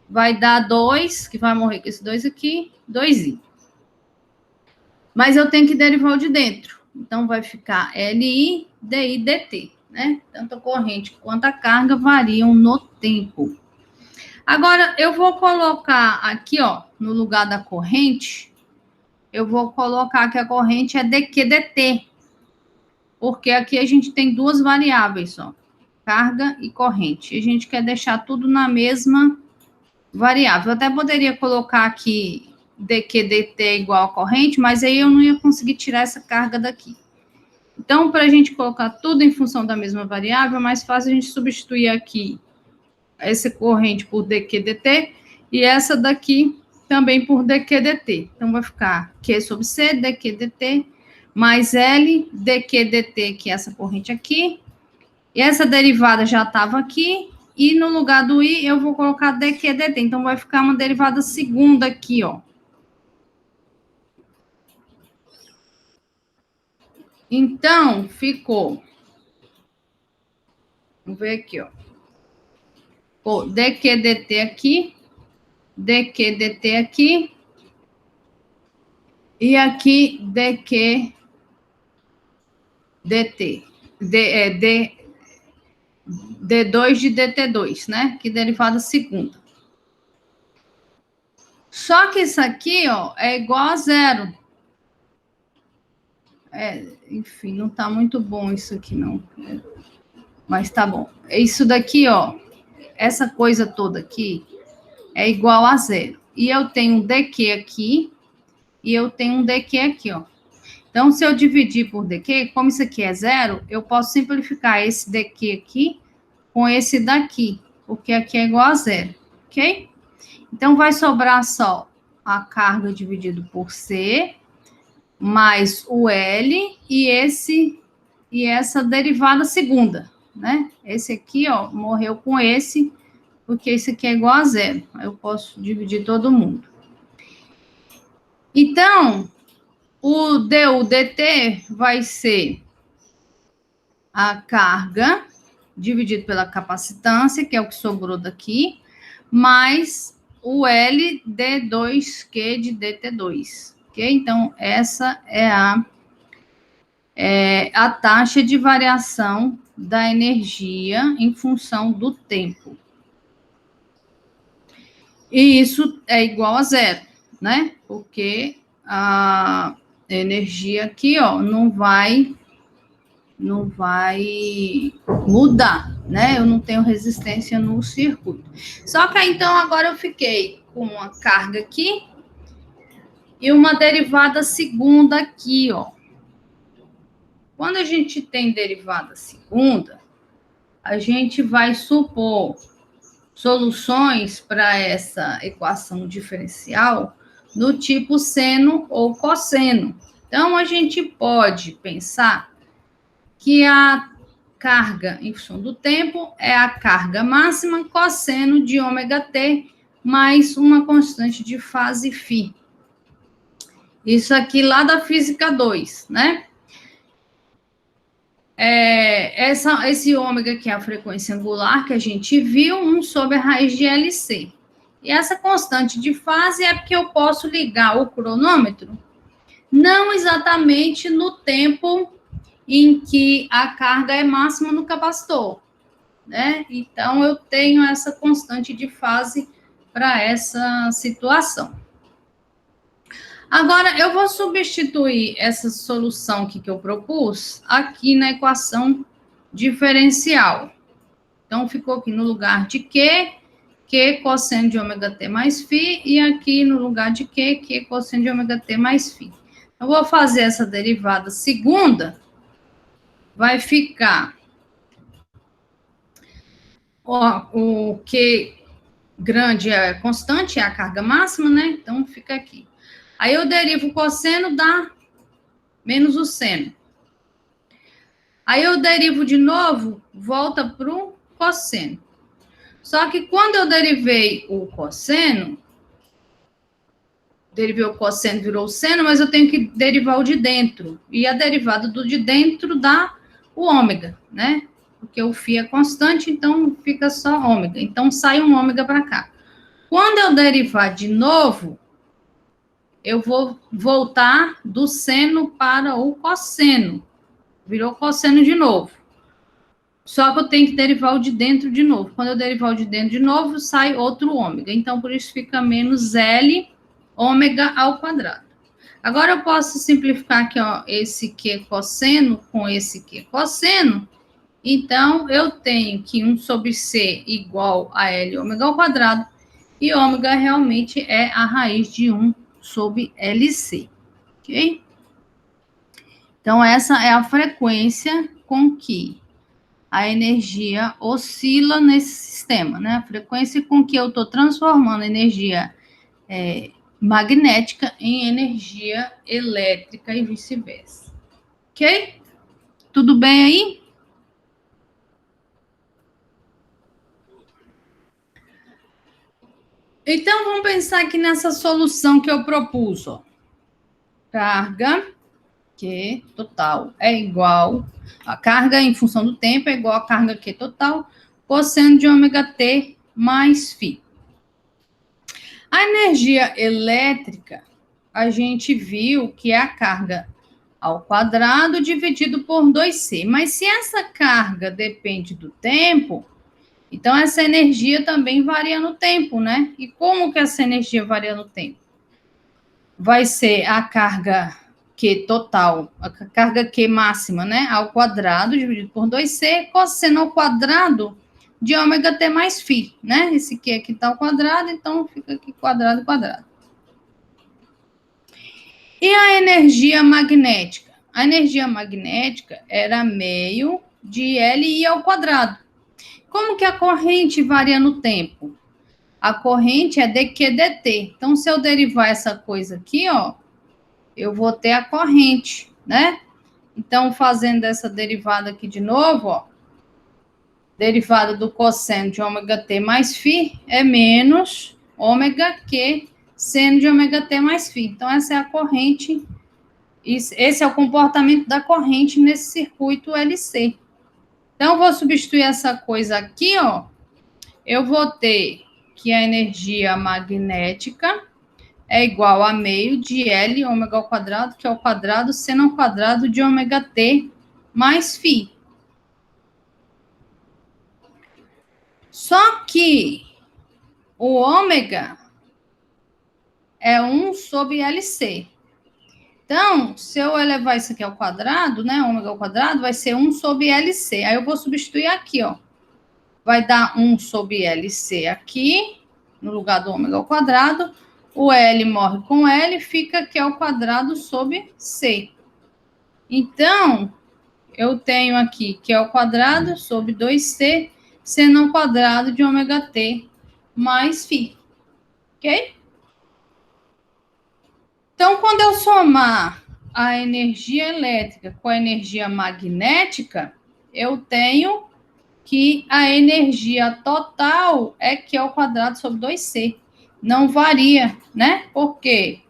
vai dar 2, que vai morrer com esse 2 aqui, 2i. Mas eu tenho que derivar o de dentro. Então, vai ficar LI, DI, DT, né? Tanto a corrente quanto a carga variam no tempo. Agora, eu vou colocar aqui, ó, no lugar da corrente, eu vou colocar que a corrente é DQ, DT. Porque aqui a gente tem duas variáveis, ó. Carga e corrente. E a gente quer deixar tudo na mesma variável. Eu até poderia colocar aqui dq dt igual a corrente, mas aí eu não ia conseguir tirar essa carga daqui. Então, para a gente colocar tudo em função da mesma variável, é mais fácil a gente substituir aqui essa corrente por dq dt e essa daqui também por dq dt. Então, vai ficar Q sobre C, dq dt, mais L, dq dt, que é essa corrente aqui. E essa derivada já estava aqui. E no lugar do I, eu vou colocar dq dt. Então, vai ficar uma derivada segunda aqui, ó. Então, ficou. Vamos ver aqui, ó. Pô, dq dt aqui. Dq dt aqui. E aqui, dq dt. D2 de dt2, né? Que derivada segunda. Só que isso aqui, ó, é igual a zero. Enfim, não está muito bom isso aqui, não. Mas tá bom. Isso daqui, ó, essa coisa toda aqui é igual a zero. E eu tenho um dq aqui, e eu tenho um dq aqui, ó. Então, se eu dividir por dq, como isso aqui é zero, eu posso simplificar esse dq aqui com esse daqui, porque aqui é igual a zero, ok? Então, vai sobrar só a carga dividido por C, mais o L e essa derivada segunda, né? Esse aqui, ó, morreu com esse, porque esse aqui é igual a zero. Aí eu posso dividir todo mundo. Então, o dt vai ser a carga dividido pela capacitância, que é o que sobrou daqui, mais o L d2q de dt2, ok? Então, essa é a taxa de variação da energia em função do tempo. E isso é igual a zero, né? Porque a energia aqui, ó, não vai mudar, né? Eu não tenho resistência no circuito. Só que aí, então, agora eu fiquei com uma carga aqui e uma derivada segunda aqui, ó. Quando a gente tem derivada segunda, a gente vai supor soluções para essa equação diferencial do tipo seno ou cosseno. Então, a gente pode pensar que a carga em função do tempo é a carga máxima cosseno de ômega t mais uma constante de fase φ. Isso aqui lá da física 2, né? Esse ômega que é a frequência angular que a gente viu, 1 sobre a raiz de LC. E essa constante de fase é porque eu posso ligar o cronômetro não exatamente no tempo em que a carga é máxima no capacitor, né? Então, eu tenho essa constante de fase para essa situação. Agora, eu vou substituir essa solução aqui que eu propus aqui na equação diferencial. Então, ficou aqui no lugar de Q cosseno de ômega t mais φ, e aqui no lugar de Q cosseno de ômega t mais φ. Eu vou fazer essa derivada segunda, vai ficar o Q grande é constante, é a carga máxima, né? Então, fica aqui. Aí eu derivo o cosseno, dá menos o seno. Aí eu derivo de novo, volta para o cosseno. Só que quando eu derivei o cosseno, virou o seno, mas eu tenho que derivar o de dentro. E a derivada do de dentro dá o ômega, né? Porque o φ é constante, então fica só ômega. Então sai um ômega para cá. Quando eu derivar de novo, eu vou voltar do seno para o cosseno. Virou cosseno de novo. Só que eu tenho que derivar o de dentro de novo. Quando eu derivar o de dentro de novo, sai outro ômega. Então, por isso fica menos L ômega ao quadrado. Agora, eu posso simplificar aqui, ó, esse Q cosseno com esse Q cosseno. Então, eu tenho que 1 sobre C igual a L ômega ao quadrado. E ômega realmente é a raiz de 1 sobre LC. Ok? Então, essa é a frequência com que a energia oscila nesse sistema, né? A frequência com que eu estou transformando a energia magnética em energia elétrica e vice-versa. Ok? Tudo bem aí? Então, vamos pensar aqui nessa solução que eu propus, ó. Carga Q total é igual, a carga em função do tempo é igual a carga Q total, cosseno de ômega t mais φ. A energia elétrica, a gente viu que é a carga ao quadrado dividido por 2C. Mas se essa carga depende do tempo, então essa energia também varia no tempo, né? E como que essa energia varia no tempo? Vai ser a carga Q total, a carga Q máxima, né, ao quadrado, dividido por 2C, cosseno ao quadrado de ômega T mais φ, né? Esse Q aqui está ao quadrado, então fica aqui quadrado, quadrado. E a energia magnética? A energia magnética era meio de LI ao quadrado. Como que a corrente varia no tempo? A corrente é dQ/dt. Então, se eu derivar essa coisa aqui, ó, eu vou ter a corrente, né? Então, fazendo essa derivada aqui de novo, ó, derivada do cosseno de ômega T mais φ é menos ômega Q seno de ômega T mais φ. Então, essa é a corrente, esse é o comportamento da corrente nesse circuito LC. Então, eu vou substituir essa coisa aqui, ó, eu vou ter que a energia magnética é igual a meio de L ômega ao quadrado, que é o quadrado seno ao quadrado de ômega T mais φ. Só que o ômega é 1 sobre LC. Então, se eu elevar isso aqui ao quadrado, né, ômega ao quadrado, vai ser 1 sobre LC. Aí eu vou substituir aqui, ó. Vai dar 1 sobre LC aqui, no lugar do ômega ao quadrado. O L morre com L, fica Q ao quadrado sobre C. Então, eu tenho aqui Q ao quadrado sobre 2C, seno ao quadrado de ômega T mais φ. Ok? Então, quando eu somar a energia elétrica com a energia magnética, eu tenho que a energia total é Q ao quadrado sobre 2C. Não varia, né? Porque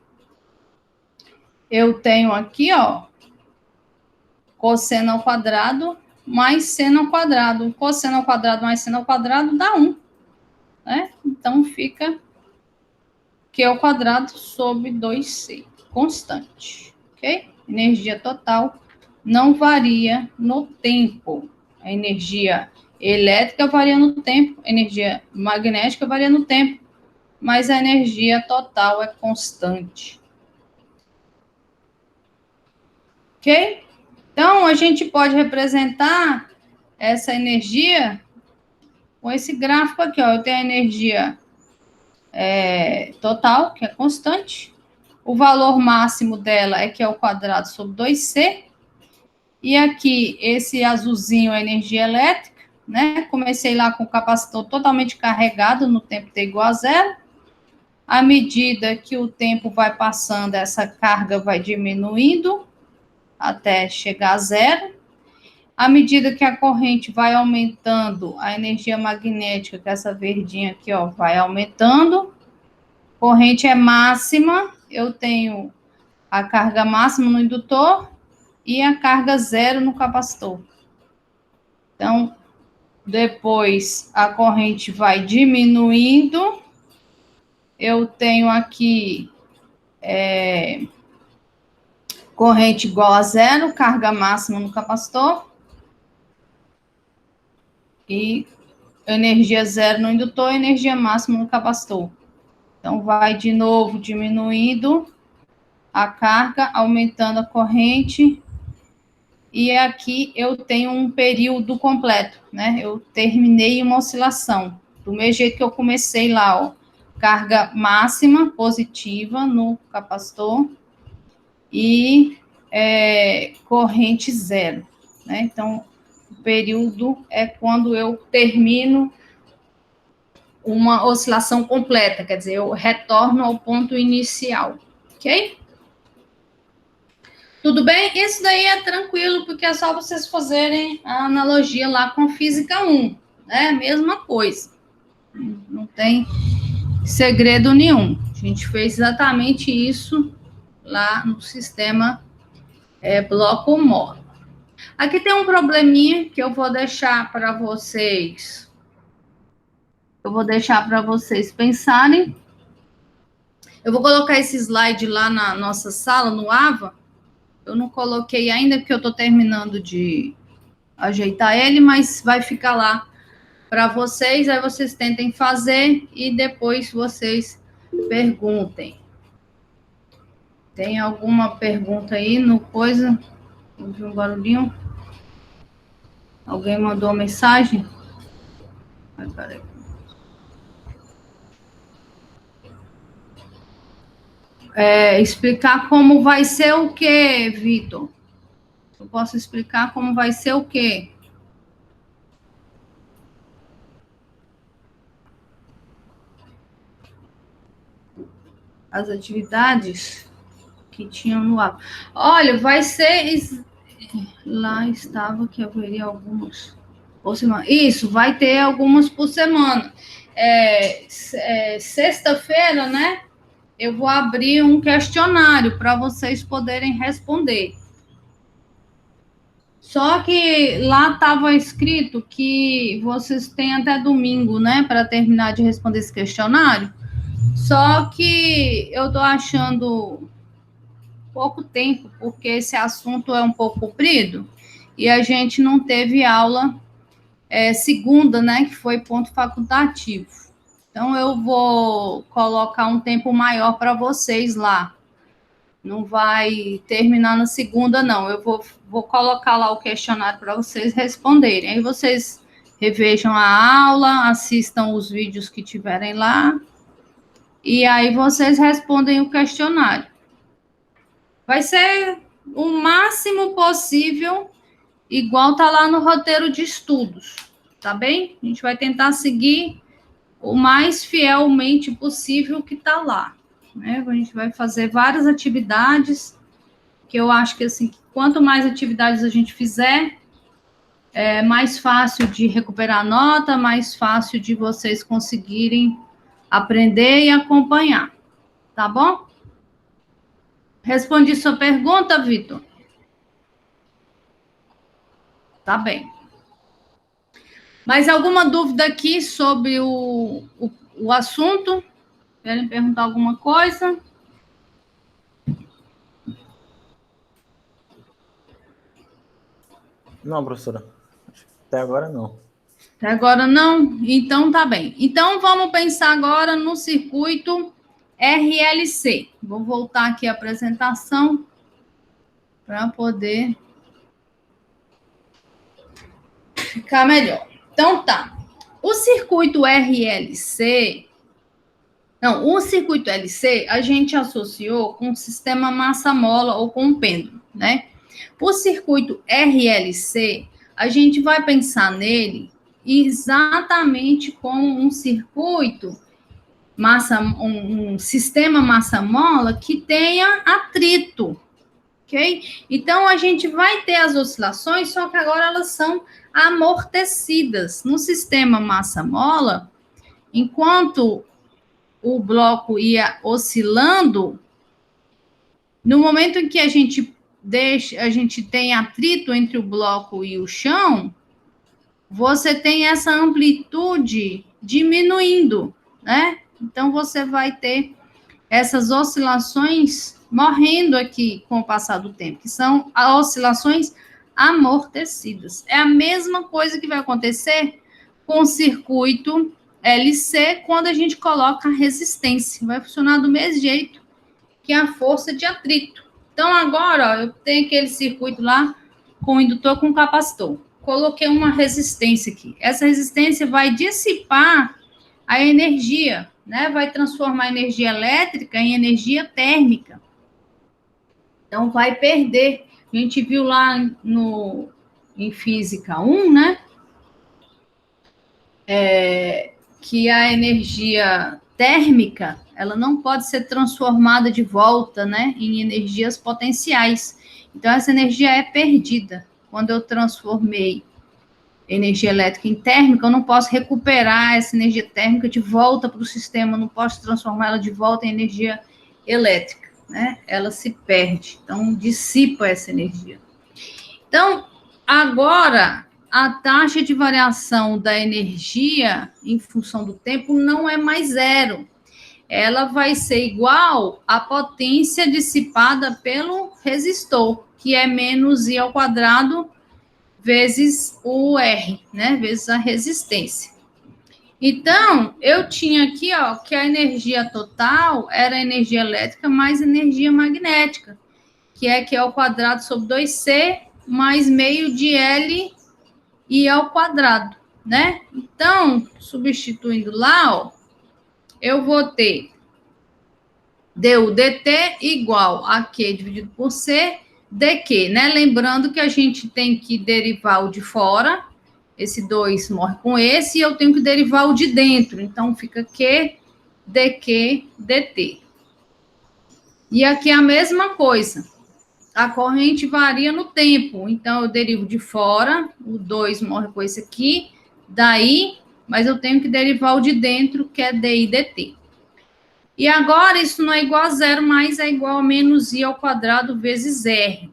eu tenho aqui, ó, cosseno ao quadrado mais seno ao quadrado. Cosseno ao quadrado mais seno ao quadrado dá 1, né? Então, fica Q ao quadrado sobre 2C, constante, ok? Energia total não varia no tempo. A energia elétrica varia no tempo, a energia magnética varia no tempo, mas a energia total é constante. Ok? Então, a gente pode representar essa energia com esse gráfico aqui, ó. Eu tenho a energia total, que é constante. O valor máximo dela é Q ao quadrado sobre 2C. E aqui, esse azulzinho é a energia elétrica, né? Comecei lá com o capacitor totalmente carregado no tempo t igual a 0. À medida que o tempo vai passando, essa carga vai diminuindo até chegar a 0. À medida que a corrente vai aumentando, a energia magnética, que é essa verdinha aqui, ó, vai aumentando. Corrente é máxima, eu tenho a carga máxima no indutor e a carga 0 no capacitor. Então, depois a corrente vai diminuindo. Eu tenho aqui corrente igual a 0, carga máxima no capacitor. E energia 0 no indutor, energia máxima no capacitor. Então, vai de novo diminuindo a carga, aumentando a corrente. E aqui eu tenho um período completo, né? Eu terminei uma oscilação. Do mesmo jeito que eu comecei lá, ó. Carga máxima positiva no capacitor e corrente 0, né? Então, o período é quando eu termino uma oscilação completa, quer dizer, eu retorno ao ponto inicial, ok? Tudo bem? Isso daí é tranquilo, porque é só vocês fazerem a analogia lá com física 1, né? Mesma coisa. Não tem segredo nenhum. A gente fez exatamente isso lá no sistema bloco-móvel. Aqui tem um probleminha que eu vou deixar para vocês. Eu vou deixar para vocês pensarem. Eu vou colocar esse slide lá na nossa sala, no AVA. Eu não coloquei ainda, porque eu estou terminando de ajeitar ele, mas vai ficar lá para vocês. Aí vocês tentem fazer e depois vocês perguntem. Tem alguma pergunta aí no coisa? Ouvi um barulhinho? Alguém mandou uma mensagem? Ai, peraí. Explicar como vai ser o quê, Vitor? Eu posso explicar como vai ser o quê? As atividades que tinham no app. Olha, vai ser... Lá estava que haveria algumas por semana. Isso, vai ter algumas por semana. Sexta-feira, né? Eu vou abrir um questionário para vocês poderem responder. Só que lá estava escrito que vocês têm até domingo, né, para terminar de responder esse questionário. Só que eu estou achando pouco tempo, porque esse assunto é um pouco comprido e a gente não teve aula segunda, né, que foi ponto facultativo. Então, eu vou colocar um tempo maior para vocês lá. Não vai terminar na segunda, não. Eu vou colocar lá o questionário para vocês responderem. Aí vocês revejam a aula, assistam os vídeos que tiverem lá, e aí vocês respondem o questionário. Vai ser o máximo possível, igual tá lá no roteiro de estudos, tá bem? A gente vai tentar seguir o mais fielmente possível que tá lá, né? A gente vai fazer várias atividades, que eu acho que, assim, quanto mais atividades a gente fizer, é mais fácil de recuperar a nota, mais fácil de vocês conseguirem aprender e acompanhar, tá bom? Respondi sua pergunta, Vitor? Tá bem. Mais alguma dúvida aqui sobre o assunto? Querem perguntar alguma coisa? Não, professora. Até agora não. Até agora não? Então tá bem. Então vamos pensar agora no circuito RLC. Vou voltar aqui a apresentação para poder ficar melhor. Então tá. O circuito RLC... Não, o circuito LC a gente associou com o sistema massa-mola ou com o pêndulo, né? O circuito RLC, a gente vai pensar nele exatamente como um circuito um sistema massa-mola que tenha atrito, ok? Então, a gente vai ter as oscilações, só que agora elas são amortecidas. No sistema massa-mola, enquanto o bloco ia oscilando, no momento em que a gente tem atrito entre o bloco e o chão, você tem essa amplitude diminuindo, né? Então, você vai ter essas oscilações morrendo aqui com o passar do tempo, que são as oscilações amortecidas. É a mesma coisa que vai acontecer com o circuito LC quando a gente coloca a resistência. Vai funcionar do mesmo jeito que a força de atrito. Então, agora, ó, eu tenho aquele circuito lá com indutor com capacitor. Coloquei uma resistência aqui. Essa resistência vai dissipar a energia, né? Vai transformar a energia elétrica em energia térmica. Então, vai perder. A gente viu lá em Física 1, né? Que a energia térmica, ela não pode ser transformada de volta, né? Em energias potenciais. Então, essa energia é perdida. Quando eu transformei energia elétrica em térmica, eu não posso recuperar essa energia térmica de volta para o sistema, eu não posso transformá-la de volta em energia elétrica, né? Ela se perde, então dissipa essa energia. Então, agora, a taxa de variação da energia em função do tempo não é mais zero. Ela vai ser igual à potência dissipada pelo resistor, que é menos I ao quadrado vezes o R, né? Vezes a resistência. Então, eu tinha aqui, ó, que a energia total era a energia elétrica mais energia magnética, que é Q ao quadrado sobre 2C mais meio de L I ao quadrado, né? Então, substituindo lá, ó, eu vou ter du dt igual a Q dividido por C dq, né? Lembrando que a gente tem que derivar o de fora, esse 2 morre com esse, e eu tenho que derivar o de dentro, então fica Q dq dt. E aqui é a mesma coisa, a corrente varia no tempo, então eu derivo de fora, o 2 morre com esse aqui, daí, mas eu tenho que derivar o de dentro, que é di dt. E agora isso não é igual a zero, mas é igual a menos i ao quadrado vezes r.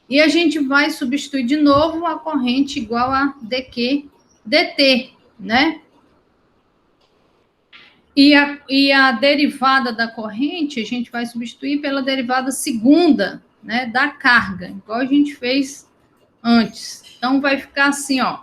E a gente vai substituir de novo a corrente igual a dq dt, né? E a derivada da corrente a gente vai substituir pela derivada segunda, né, da carga, igual a gente fez antes. Então vai ficar assim, ó,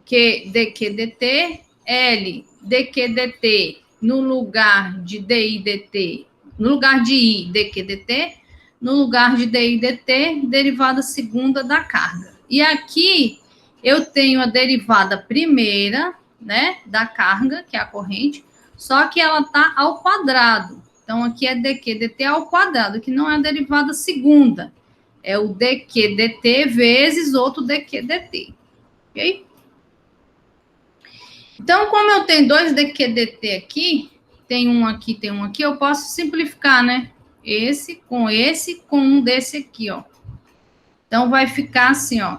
Q dq dt, L dq dt no lugar de di dt, no lugar de i dq dt, no lugar de di dt, derivada segunda da carga. E aqui eu tenho a derivada primeira, né, da carga, que é a corrente, só que ela está ao quadrado. Então, aqui é dq dt ao quadrado, que não é a derivada segunda. É o dq dt vezes outro dq dt. Ok? Então, como eu tenho dois dq dt aqui, tem um aqui, eu posso simplificar, né? Esse com um desse aqui, ó. Então, vai ficar assim, ó.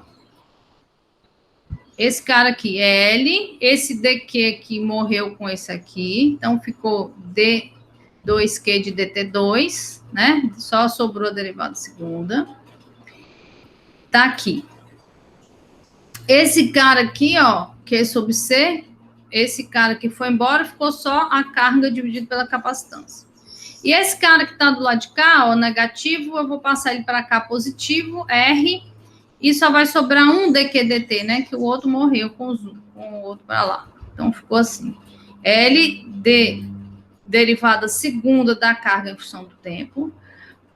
Esse cara aqui é L, esse dq aqui morreu com esse aqui, então ficou D2Q de dt2, né? Só sobrou a derivada segunda. Tá aqui. Esse cara aqui, ó, Q sobre C, esse cara que foi embora, ficou só a carga dividida pela capacitância. E esse cara que está do lado de cá, ó, negativo, eu vou passar ele para cá positivo, R, e só vai sobrar um dq dt, né? Que o outro morreu com o outro para lá. Então, ficou assim. L de derivada segunda da carga em função do tempo,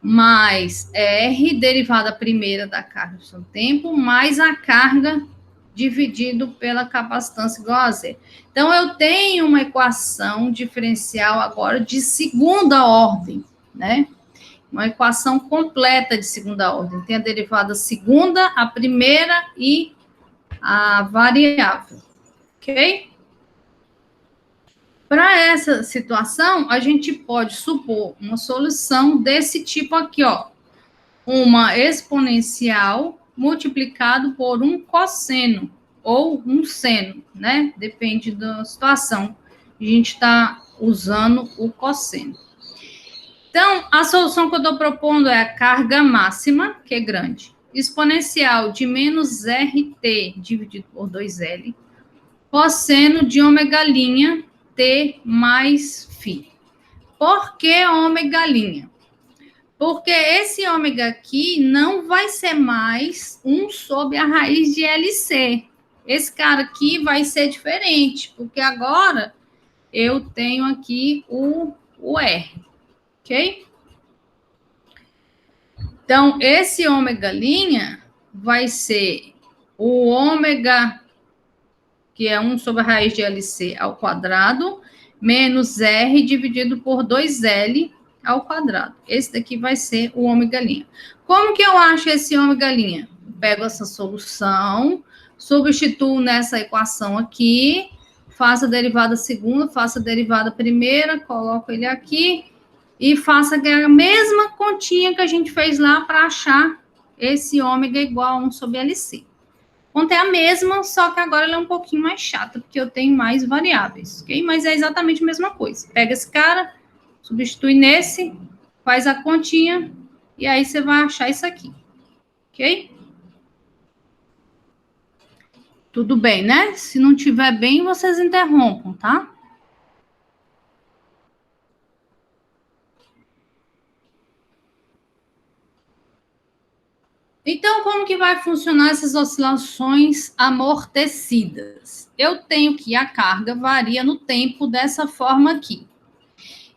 mais R derivada primeira da carga em função do tempo, mais a carga dividido pela capacitância igual a zero. Então, eu tenho uma equação diferencial agora de segunda ordem, né? Uma equação completa de segunda ordem. Tem a derivada segunda, a primeira e a variável. Ok? Para essa situação, a gente pode supor uma solução desse tipo aqui, ó. Uma exponencial multiplicado por um cosseno ou um seno, né? Depende da situação. A gente está usando o cosseno. Então, a solução que eu estou propondo é a carga máxima, que é grande, exponencial de menos RT dividido por 2L, cosseno de ômega' T mais φ. Por que ômega'? Porque esse ômega aqui não vai ser mais 1 sobre a raiz de LC. Esse cara aqui vai ser diferente, porque agora eu tenho aqui o R, ok? Então, esse ômega' vai ser o ômega, que é 1 sobre a raiz de LC ao quadrado, menos R dividido por 2L ao quadrado. Esse daqui vai ser o ômega'. Como que eu acho esse ômega'? Pego essa solução, substituo nessa equação aqui, faço a derivada segunda, faço a derivada primeira, coloco ele aqui e faço a mesma continha que a gente fez lá para achar esse ômega igual a 1 sobre LC. A conta é a mesma, só que agora ela é um pouquinho mais chata, porque eu tenho mais variáveis, ok? Mas é exatamente a mesma coisa. Pega esse cara, substitui nesse, faz a continha, e aí você vai achar isso aqui, ok? Tudo bem, né? Se não tiver bem, vocês interrompam, tá? Então, como que vai funcionar essas oscilações amortecidas? Eu tenho que a carga varia no tempo dessa forma aqui.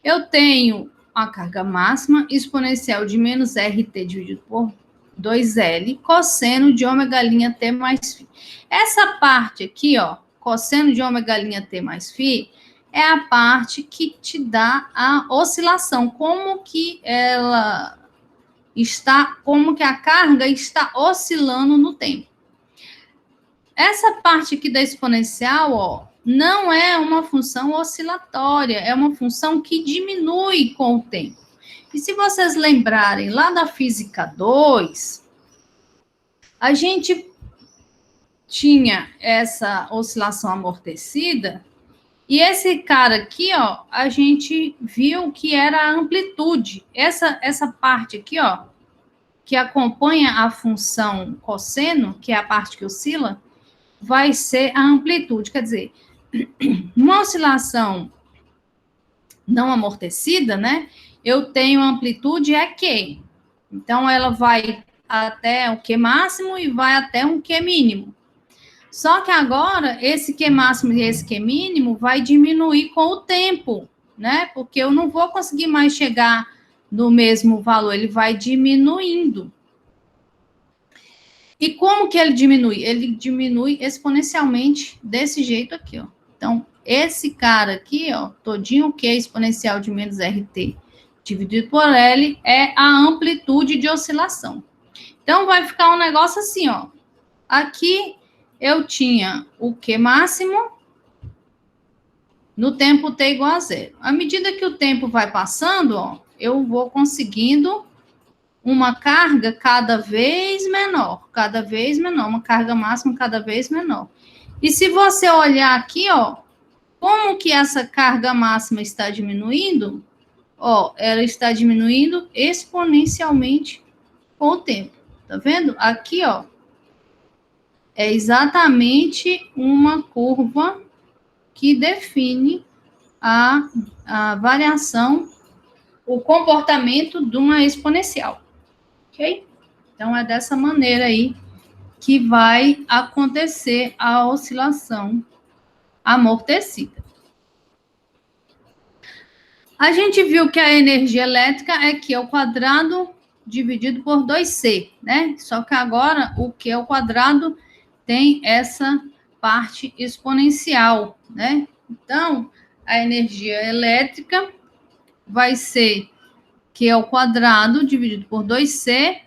Eu tenho a carga máxima exponencial de menos RT dividido por 2L, cosseno de ômega' T mais φ. Essa parte aqui, ó, cosseno de ômega' T mais φ, é a parte que te dá a oscilação, como que ela está, como que a carga está oscilando no tempo. Essa parte aqui da exponencial, ó, não é uma função oscilatória, é uma função que diminui com o tempo. E se vocês lembrarem lá da física 2, a gente tinha essa oscilação amortecida, e esse cara aqui, ó, a gente viu que era a amplitude. Essa parte aqui, ó, que acompanha a função cosseno, que é a parte que oscila, vai ser a amplitude. Quer dizer, uma oscilação não amortecida, né? Eu tenho amplitude é Q. Então, ela vai até o Q máximo e vai até um Q mínimo. Só que agora, esse Q máximo e esse Q mínimo vai diminuir com o tempo, né? Porque eu não vou conseguir mais chegar no mesmo valor, ele vai diminuindo. E como que ele diminui? Ele diminui exponencialmente desse jeito aqui, ó. Então, esse cara aqui, ó, todinho Q exponencial de menos RT dividido por L é a amplitude de oscilação. Então, vai ficar um negócio assim, ó. Aqui eu tinha o Q máximo no tempo T igual a zero. À medida que o tempo vai passando, ó, eu vou conseguindo uma carga cada vez menor, uma carga máxima cada vez menor. E se você olhar aqui, ó, como que essa carga máxima está diminuindo? Ó, ela está diminuindo exponencialmente com o tempo. Tá vendo? Aqui, ó, é exatamente uma curva que define a variação, o comportamento de uma exponencial. Ok? Então, é dessa maneira aí que vai acontecer a oscilação amortecida. A gente viu que a energia elétrica é Q ao quadrado dividido por 2C, né? Só que agora o Q ao quadrado tem essa parte exponencial, né? Então, a energia elétrica vai ser Q ao quadrado dividido por 2C.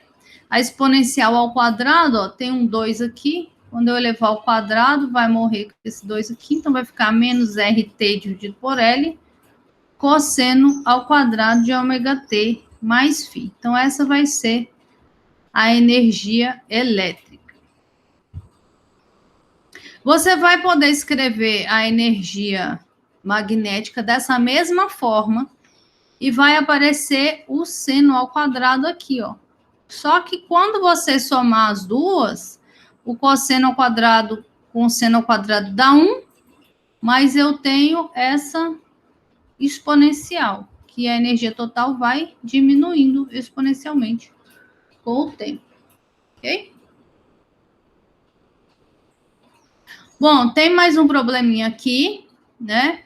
A exponencial ao quadrado, ó, tem um 2 aqui. Quando eu elevar ao quadrado, vai morrer com esse 2 aqui. Então, vai ficar menos RT dividido por L, cosseno ao quadrado de ômega-T mais φ. Então, essa vai ser a energia elétrica. Você vai poder escrever a energia magnética dessa mesma forma e vai aparecer o seno ao quadrado aqui, ó. Só que quando você somar as duas, o cosseno ao quadrado com o seno ao quadrado dá 1, mas eu tenho essa exponencial, que a energia total vai diminuindo exponencialmente com o tempo, ok? Bom, tem mais um probleminha aqui, né?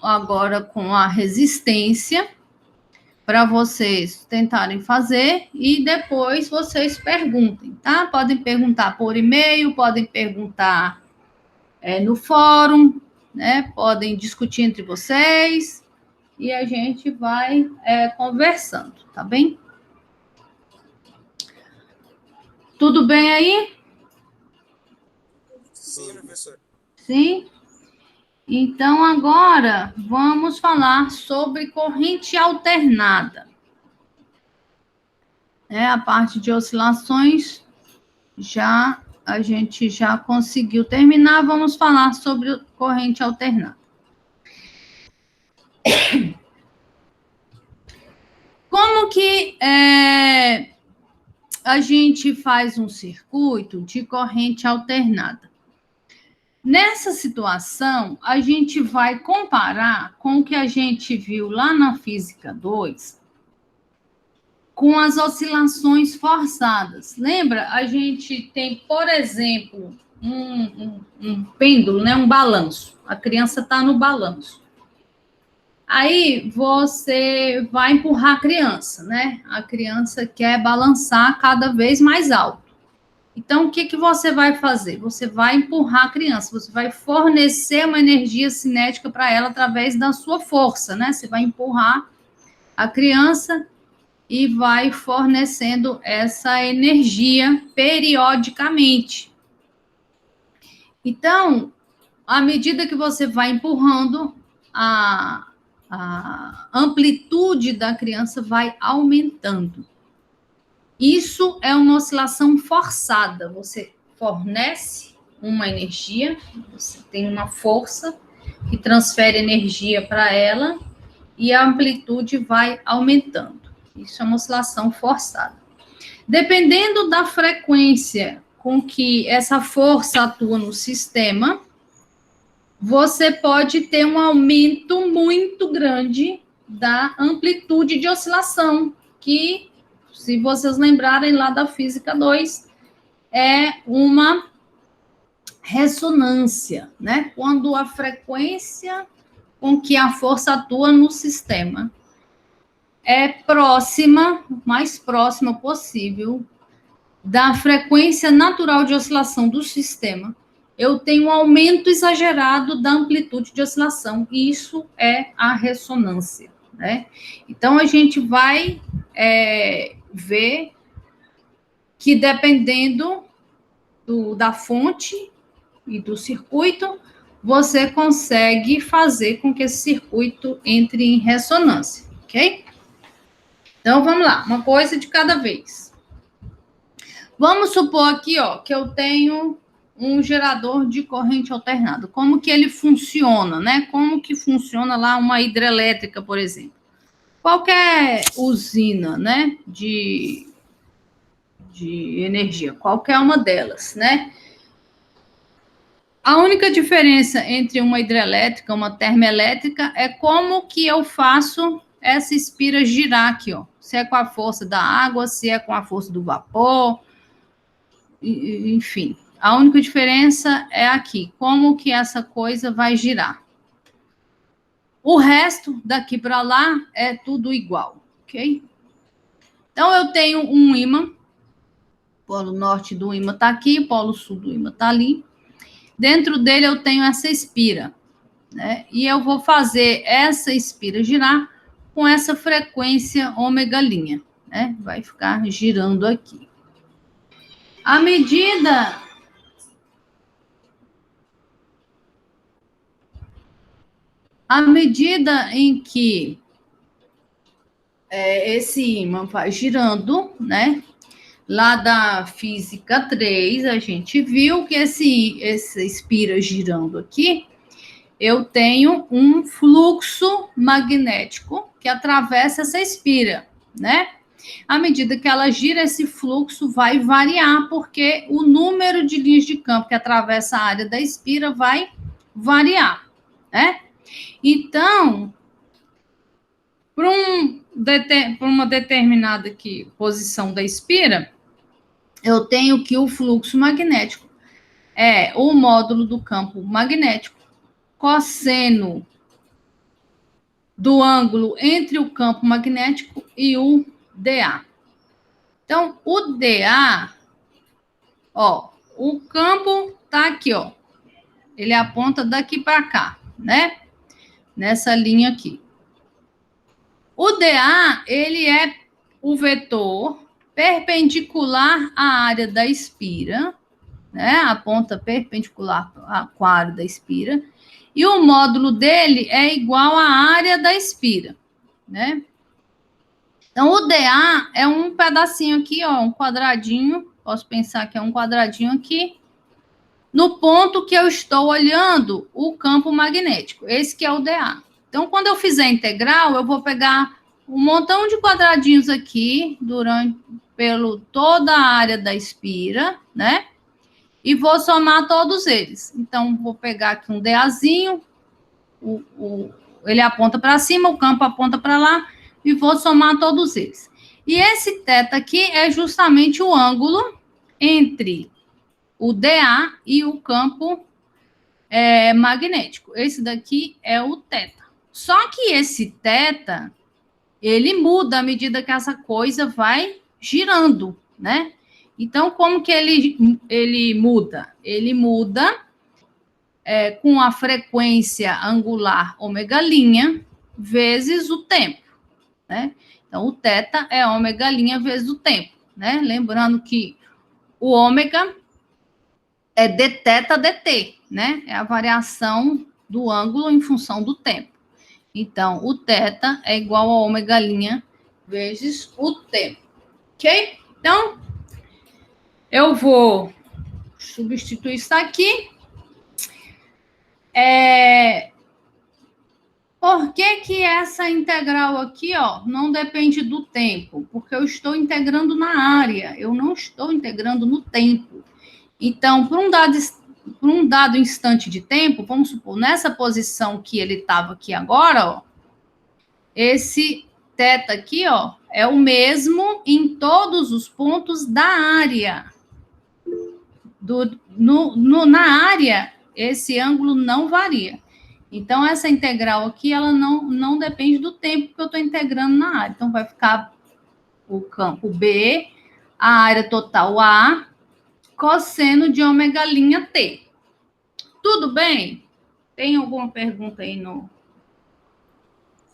Agora com a resistência, para vocês tentarem fazer e depois vocês perguntem, tá? Podem perguntar por e-mail, podem perguntar no fórum, né? Podem discutir entre vocês e a gente vai conversando, tá bem? Tudo bem aí? Sim, professor. Sim? Então, agora, vamos falar sobre corrente alternada. A parte de oscilações, a gente já conseguiu terminar. Vamos falar sobre corrente alternada. Como que a gente faz um circuito de corrente alternada? Nessa situação, a gente vai comparar com o que a gente viu lá na Física 2, com as oscilações forçadas. Lembra? A gente tem, por exemplo, um pêndulo, né? Um balanço. A criança está no balanço. Aí você vai empurrar a criança, né? A criança quer balançar cada vez mais alto. Então, o que, que você vai fazer? Você vai empurrar a criança, você vai fornecer uma energia cinética para ela através da sua força, né? Você vai empurrar a criança e vai fornecendo essa energia periodicamente. Então, à medida que você vai empurrando, a amplitude da criança vai aumentando. Isso é uma oscilação forçada. Você fornece uma energia, você tem uma força que transfere energia para ela e a amplitude vai aumentando. Isso é uma oscilação forçada. Dependendo da frequência com que essa força atua no sistema, você pode ter um aumento muito grande da amplitude de oscilação, que, se vocês lembrarem lá da Física 2, é uma ressonância, né? Quando a frequência com que a força atua no sistema é próxima, mais próxima possível, da frequência natural de oscilação do sistema, eu tenho um aumento exagerado da amplitude de oscilação, e isso é a ressonância, né? Então, a gente vai ver que, dependendo da fonte e do circuito, você consegue fazer com que esse circuito entre em ressonância, ok? Então, vamos lá, uma coisa de cada vez. Vamos supor aqui, ó, que eu tenho um gerador de corrente alternada. Como que ele funciona, né? Como que funciona lá uma hidrelétrica, por exemplo? Qualquer usina, né, de energia, qualquer uma delas, né? A única diferença entre uma hidrelétrica e uma termoelétrica é como que eu faço essa espira girar aqui, ó. Se é com a força da água, se é com a força do vapor, enfim. A única diferença é aqui, como que essa coisa vai girar. O resto, daqui para lá, é tudo igual, ok? Então, eu tenho um ímã, o polo norte do ímã está aqui, o polo sul do ímã está ali. Dentro dele, eu tenho essa espira, né? E eu vou fazer essa espira girar com essa frequência ômega linha, né? Vai ficar girando aqui. À medida em que esse ímã vai girando, né? Lá da física 3, a gente viu que essa espira girando aqui, eu tenho um fluxo magnético que atravessa essa espira, né? À medida que ela gira, esse fluxo vai variar, porque o número de linhas de campo que atravessa a área da espira vai variar, né? Então, para uma determinada aqui, posição da espira, eu tenho que o fluxo magnético é o módulo do campo magnético cosseno do ângulo entre o campo magnético e o dA. Então, o dA, ó, o campo tá aqui, ó. Ele aponta daqui para cá, né? Nessa linha aqui. O dA, ele é o vetor perpendicular à área da espira, né? A ponta perpendicular com a área da espira. E o módulo dele é igual à área da espira, né? Então, o dA é um pedacinho aqui, ó, um quadradinho. Posso pensar que é um quadradinho aqui, no ponto que eu estou olhando o campo magnético. Esse que é o dA. Então, quando eu fizer integral, eu vou pegar um montão de quadradinhos aqui, pelo toda a área da espira, né? E vou somar todos eles. Então, vou pegar aqui um dAzinho, ele aponta para cima, o campo aponta para lá, e vou somar todos eles. E esse θ aqui é justamente o ângulo entre o dA e o campo magnético. Esse daqui é o θ. Só que esse θ, ele muda à medida que essa coisa vai girando, né? Então, como que ele muda? Ele muda com a frequência angular ômega' vezes o tempo, né? Então, o θ é ômega' vezes o tempo, né? Lembrando que o ômega é dθ dt, né? É a variação do ângulo em função do tempo. Então, o θ é igual a ômega' vezes o tempo, ok? Então, eu vou substituir isso aqui. Por que essa integral aqui, ó, não depende do tempo? Porque eu estou integrando na área, eu não estou integrando no tempo. Então, por um dado instante de tempo, vamos supor, nessa posição que ele estava aqui agora, ó, esse θ aqui, ó, é o mesmo em todos os pontos da área. Na área, esse ângulo não varia. Então, essa integral aqui, ela não depende do tempo que eu estou integrando na área. Então, vai ficar o campo B, a área total A, cosseno de ômega' T. Tudo bem? Tem alguma pergunta aí no...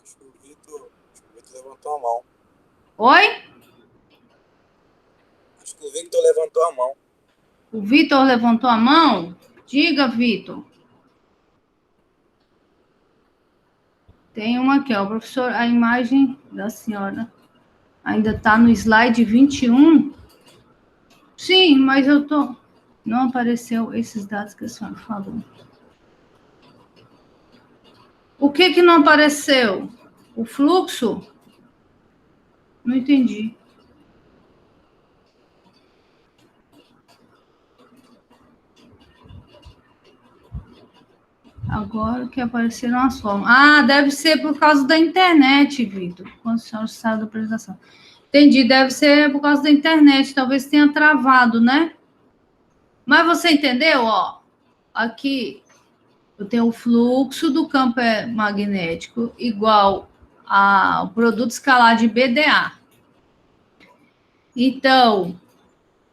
Acho que o Vitor levantou a mão. Oi? Acho que o Victor levantou a mão. O Vitor levantou a mão? Diga, Vitor. Tem uma aqui, ó, professor, a imagem da senhora ainda está no slide 21. Sim, mas eu tô... Não apareceu esses dados que a senhora falou. O que não apareceu? O fluxo? Não entendi. Agora que apareceram as formas. Ah, deve ser por causa da internet, Vitor. Quando o senhor saiu da apresentação. Entendi, deve ser por causa da internet. Talvez tenha travado, né? Mas você entendeu? Ó, aqui eu tenho o fluxo do campo magnético igual ao produto escalar de BDA. Então,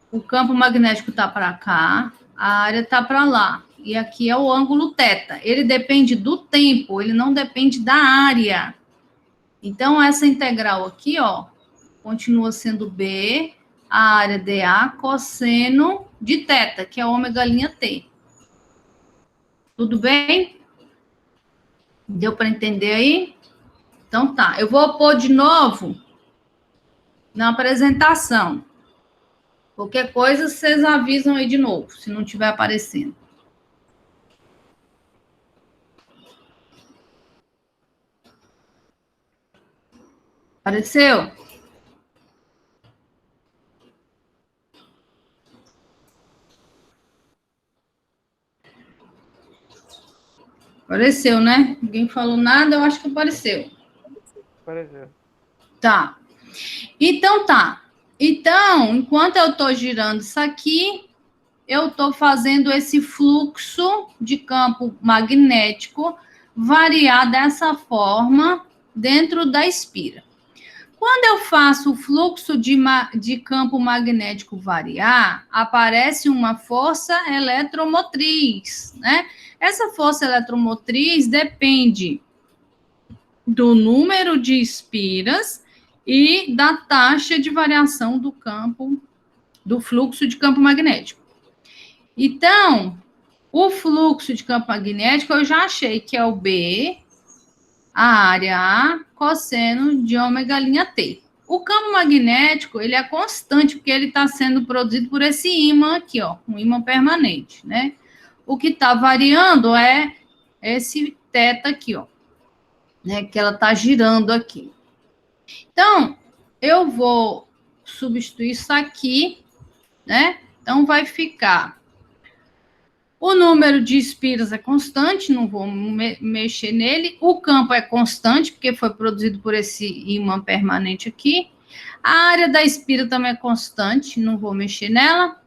o campo magnético está para cá, a área está para lá. E aqui é o ângulo θ. Ele depende do tempo, ele não depende da área. Então, essa integral aqui, ó, continua sendo B, a área dA, cosseno de θ, que é ômega' T. Tudo bem? Deu para entender aí? Então tá, eu vou pôr de novo na apresentação. Qualquer coisa, vocês avisam aí de novo, se não estiver aparecendo. Apareceu? Apareceu, né? Ninguém falou nada, eu acho que apareceu. Apareceu. Tá. Então, tá. Então, enquanto eu estou girando isso aqui, eu estou fazendo esse fluxo de campo magnético variar dessa forma dentro da espira. Quando eu faço o fluxo de campo magnético variar, aparece uma força eletromotriz, né? Essa força eletromotriz depende do número de espiras e da taxa de variação do campo, do fluxo de campo magnético. Então, o fluxo de campo magnético eu já achei que é o B, a área A, cosseno de ômega' T. O campo magnético, ele é constante, porque ele está sendo produzido por esse ímã aqui, ó, um ímã permanente, né? O que está variando é esse θ aqui, ó, né? Que ela está girando aqui. Então, eu vou substituir isso aqui, né? Então, vai ficar... O número de espiras é constante, não vou mexer nele. O campo é constante, porque foi produzido por esse ímã permanente aqui. A área da espira também é constante, não vou mexer nela.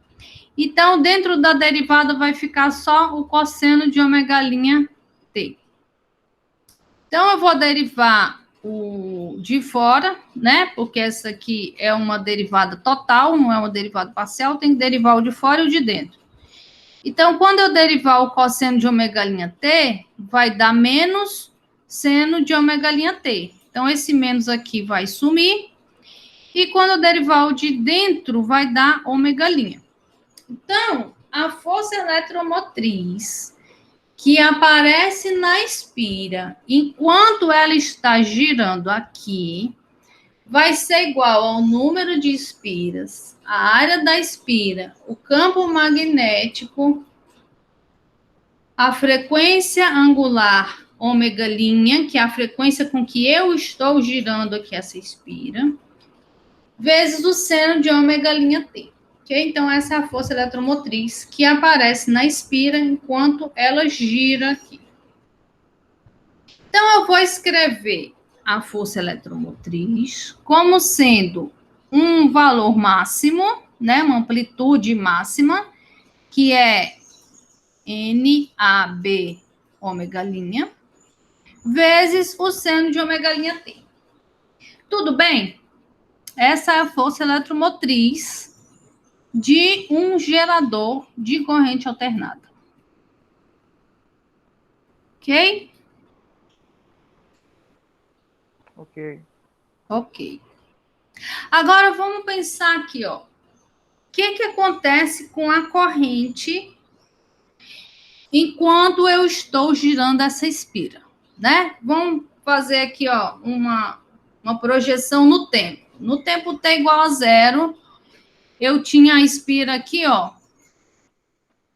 Então, dentro da derivada vai ficar só o cosseno de ômega' t. Então, eu vou derivar o de fora, né? Porque essa aqui é uma derivada total, não é uma derivada parcial, tem que derivar o de fora e o de dentro. Então, quando eu derivar o cosseno de ômega' t, vai dar menos seno de ômega' t. Então, esse menos aqui vai sumir. E quando eu derivar o de dentro, vai dar ômega'. Então, a força eletromotriz que aparece na espira, enquanto ela está girando aqui, vai ser igual ao número de espiras, a área da espira, o campo magnético, a frequência angular ômega', que é a frequência com que eu estou girando aqui essa espira, vezes o seno de ômega' t. Okay? Então, essa é a força eletromotriz que aparece na espira enquanto ela gira aqui. Então, eu vou escrever a força eletromotriz como sendo um valor máximo, né, uma amplitude máxima, que é NAB ômega', vezes o seno de ômega' t. Tudo bem? Essa é a força eletromotriz de um gerador de corrente alternada. Ok? Ok. Ok. Agora, vamos pensar aqui, ó. O que acontece com a corrente enquanto eu estou girando essa espira, né? Vamos fazer aqui, ó, uma projeção no tempo. No tempo t igual a 0, eu tinha a espira aqui, ó,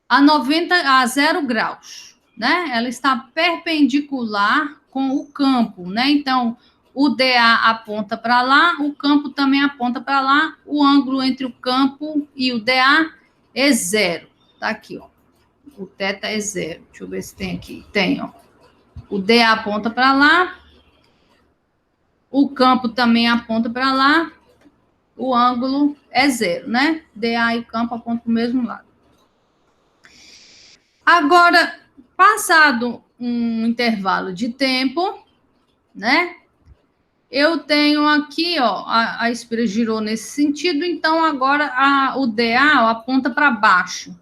a 0 graus, né? Ela está perpendicular com o campo, né? Então, o DA aponta para lá, o campo também aponta para lá, o ângulo entre o campo e o DA é 0. Tá aqui, ó. O θ é 0. Deixa eu ver se tem aqui. Tem, ó. O DA aponta para lá, o campo também aponta para lá, o ângulo é 0, né? DA e o campo apontam para o mesmo lado. Agora, passado um intervalo de tempo, né? Eu tenho aqui, ó, a espira girou nesse sentido, então agora o DA ó, aponta para baixo.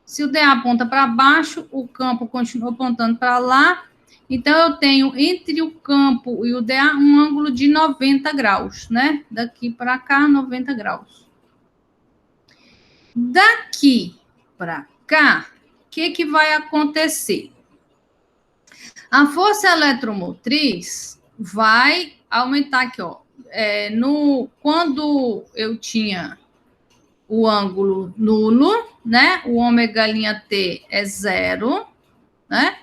Se o DA aponta para baixo, o campo continua apontando para lá, então eu tenho entre o campo e o DA um ângulo de 90 graus, né? Daqui para cá, 90 graus. Daqui para cá, o que vai acontecer? A força eletromotriz vai aumentar aqui, ó. Quando eu tinha o ângulo nulo, né? O ômega' t é 0, né?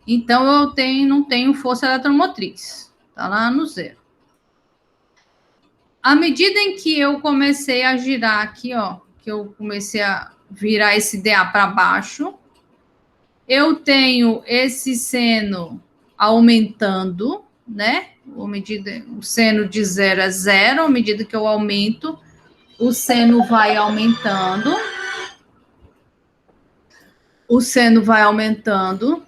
Então, eu não tenho força eletromotriz. Tá lá no 0. À medida em que eu comecei a girar aqui, ó, que eu comecei a virar esse DA para baixo, eu tenho esse seno aumentando, né? O seno de 0 é 0, à medida que eu aumento, o seno vai aumentando. O seno vai aumentando.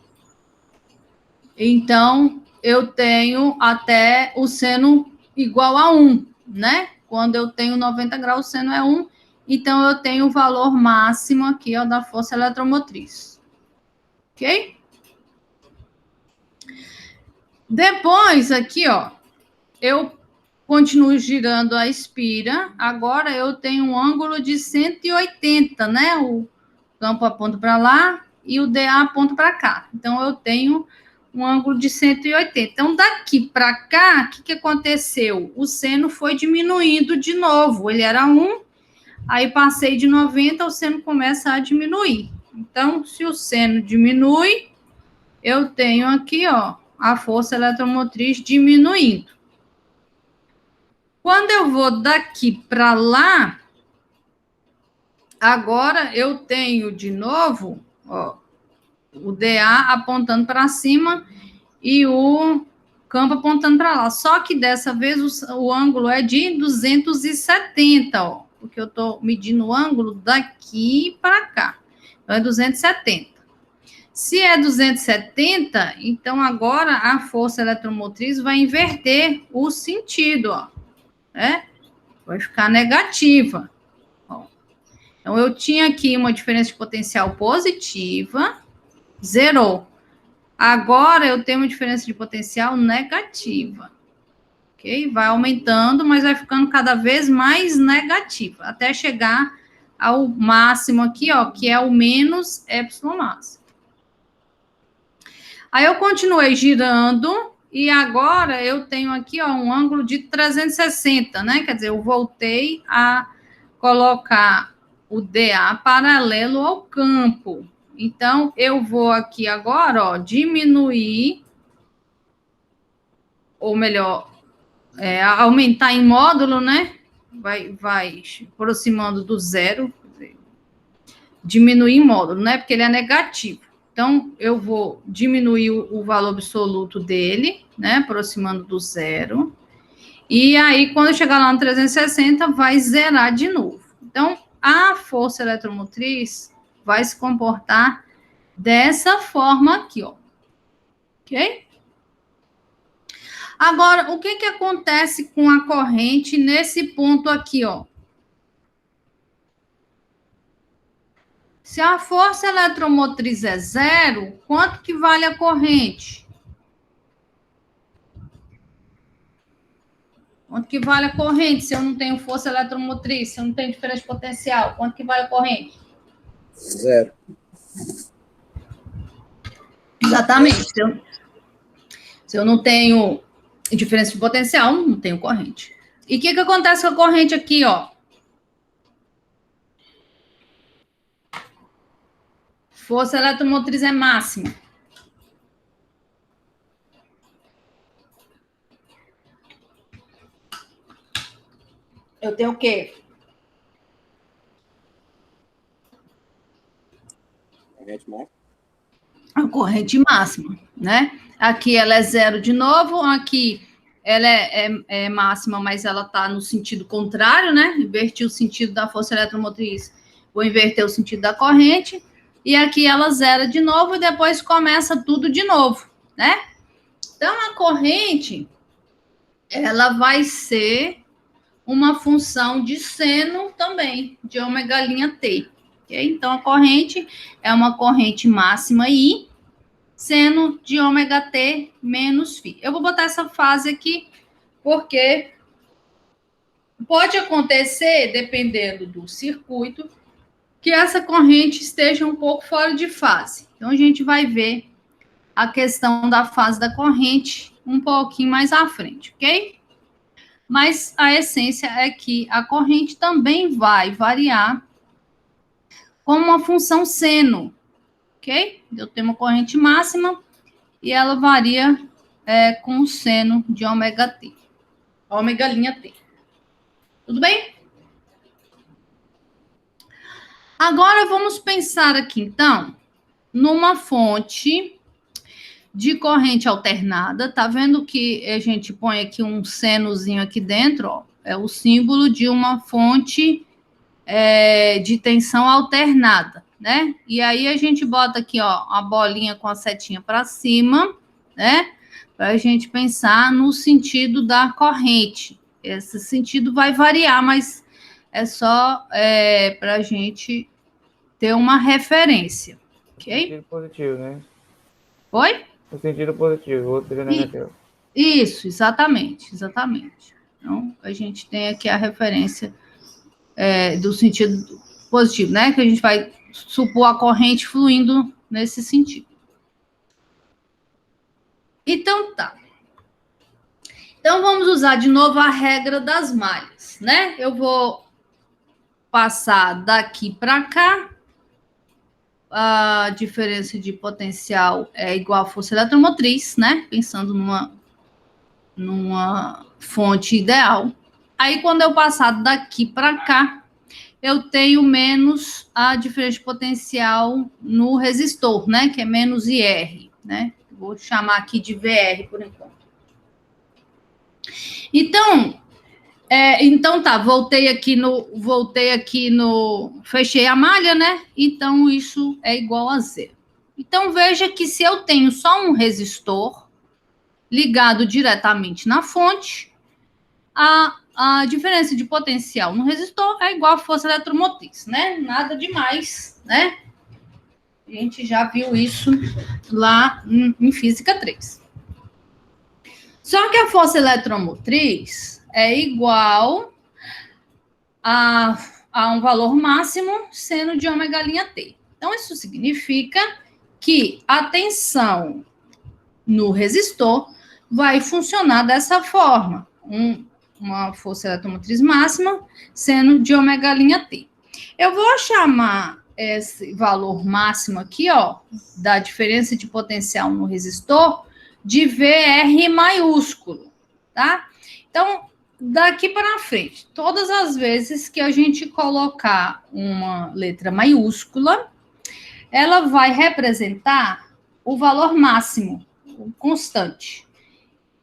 Então, eu tenho até o seno igual a 1, né? Quando eu tenho 90 graus, o seno é 1. Então, eu tenho o valor máximo aqui, ó, da força eletromotriz. Ok? Depois, aqui, ó, eu continuo girando a espira. Agora, eu tenho um ângulo de 180, né? O campo aponta para lá e o DA aponta para cá. Então, eu tenho um ângulo de 180. Então, daqui para cá, o que aconteceu? O seno foi diminuindo de novo. Ele era 1, aí passei de 90, o seno começa a diminuir. Então, se o seno diminui, eu tenho aqui, ó, a força eletromotriz diminuindo. Quando eu vou daqui para lá, agora eu tenho de novo, ó, o DA apontando para cima e o campo apontando para lá. Só que dessa vez o ângulo é de 270, ó. Porque eu estou medindo o ângulo daqui para cá. Então, é 270. Se é 270, então agora a força eletromotriz vai inverter o sentido, ó. Né? Vai ficar negativa. Ó. Então, eu tinha aqui uma diferença de potencial positiva, zerou. Agora eu tenho uma diferença de potencial negativa. Ok? Vai aumentando, mas vai ficando cada vez mais negativa, até chegar ao máximo aqui, ó, que é o menos epsilon máximo. Aí eu continuei girando e agora eu tenho aqui, ó, um ângulo de 360, né? Quer dizer, eu voltei a colocar o DA paralelo ao campo. Então, eu vou aqui agora, ó, diminuir, ou melhor, aumentar em módulo, né? Vai aproximando do zero, diminuir em módulo, né? Porque ele é negativo. Então, eu vou diminuir o valor absoluto dele, né? Aproximando do zero. E aí, quando eu chegar lá no 360, vai zerar de novo. Então, a força eletromotriz vai se comportar dessa forma aqui, ó. Ok? Agora, o que acontece com a corrente nesse ponto aqui, ó? Se a força eletromotriz é zero, quanto que vale a corrente? Quanto que vale a corrente se eu não tenho força eletromotriz, se eu não tenho diferença de potencial? Quanto que vale a corrente? Zero. Exatamente. Se eu não tenho diferença de potencial, não tenho corrente. E o que acontece com a corrente aqui, ó? Força eletromotriz é máxima. Eu tenho o quê? Corrente máxima. A corrente máxima, né? Aqui ela é zero de novo, aqui ela é máxima, mas ela está no sentido contrário, né? Inverti o sentido da força eletromotriz, vou inverter o sentido da corrente, e aqui ela zera de novo e depois começa tudo de novo, né? Então, a corrente, ela vai ser uma função de seno também, de ômega' ok? Então, a corrente é uma corrente máxima I, seno de ômega-t menos φ. Eu vou botar essa fase aqui, porque pode acontecer, dependendo do circuito, que essa corrente esteja um pouco fora de fase. Então, a gente vai ver a questão da fase da corrente um pouquinho mais à frente, ok? Mas a essência é que a corrente também vai variar como uma função seno, ok? Eu tenho uma corrente máxima e ela varia com o seno de ômega-t, ômega'. Tudo bem? Agora vamos pensar aqui, então, numa fonte de corrente alternada. Tá vendo que a gente põe aqui um senozinho aqui dentro, ó? É o símbolo de uma fonte de tensão alternada, né? E aí a gente bota aqui, ó, a bolinha com a setinha para cima, né? Para a gente pensar no sentido da corrente. Esse sentido vai variar, mas é só para a gente ter uma referência, ok? Sentido positivo, né? Oi? O sentido positivo, o outro seria negativo. Isso, exatamente. Então, a gente tem aqui a referência do sentido positivo, né? Que a gente vai supor a corrente fluindo nesse sentido. Então, tá. Então, vamos usar de novo a regra das malhas, né? Eu vou passar daqui para cá. A diferença de potencial é igual à força eletromotriz, né? Pensando numa fonte ideal. Aí, quando eu passar daqui para cá, eu tenho menos a diferença de potencial no resistor, né? Que é menos IR, né? Vou chamar aqui de VR por enquanto. Então, então tá, fechei a malha, né? Então, isso é igual a zero. Então, veja que se eu tenho só um resistor ligado diretamente na fonte, a diferença de potencial no resistor é igual à força eletromotriz, né? Nada demais, né? A gente já viu isso lá em Física 3. Só que a força eletromotriz é igual a um valor máximo seno de ômega'T. Então, isso significa que a tensão no resistor vai funcionar dessa forma. Uma força eletromotriz máxima seno de ômega'T. Eu vou chamar esse valor máximo aqui, ó, da diferença de potencial no resistor, de VR maiúsculo, tá? Então, daqui para frente, todas as vezes que a gente colocar uma letra maiúscula, ela vai representar o valor máximo, o constante.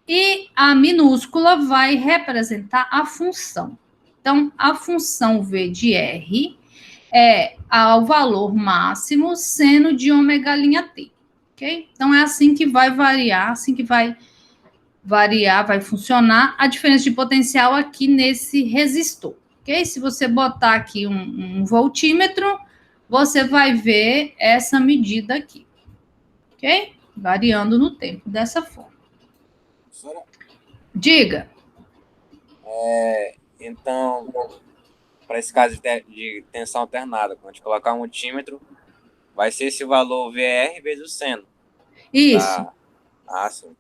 E a minúscula vai representar a função. Então, a função V de R é ao valor máximo seno de ômega'T, ok? Então, é assim que vai variar, vai funcionar a diferença de potencial aqui nesse resistor, ok? Se você botar aqui um voltímetro, você vai ver essa medida aqui, ok? Variando no tempo, dessa forma. Professora, Diga. então, para esse caso de tensão alternada, quando a gente colocar um multímetro, vai ser esse valor VR vezes o seno. Isso. Tá? Ah, sim.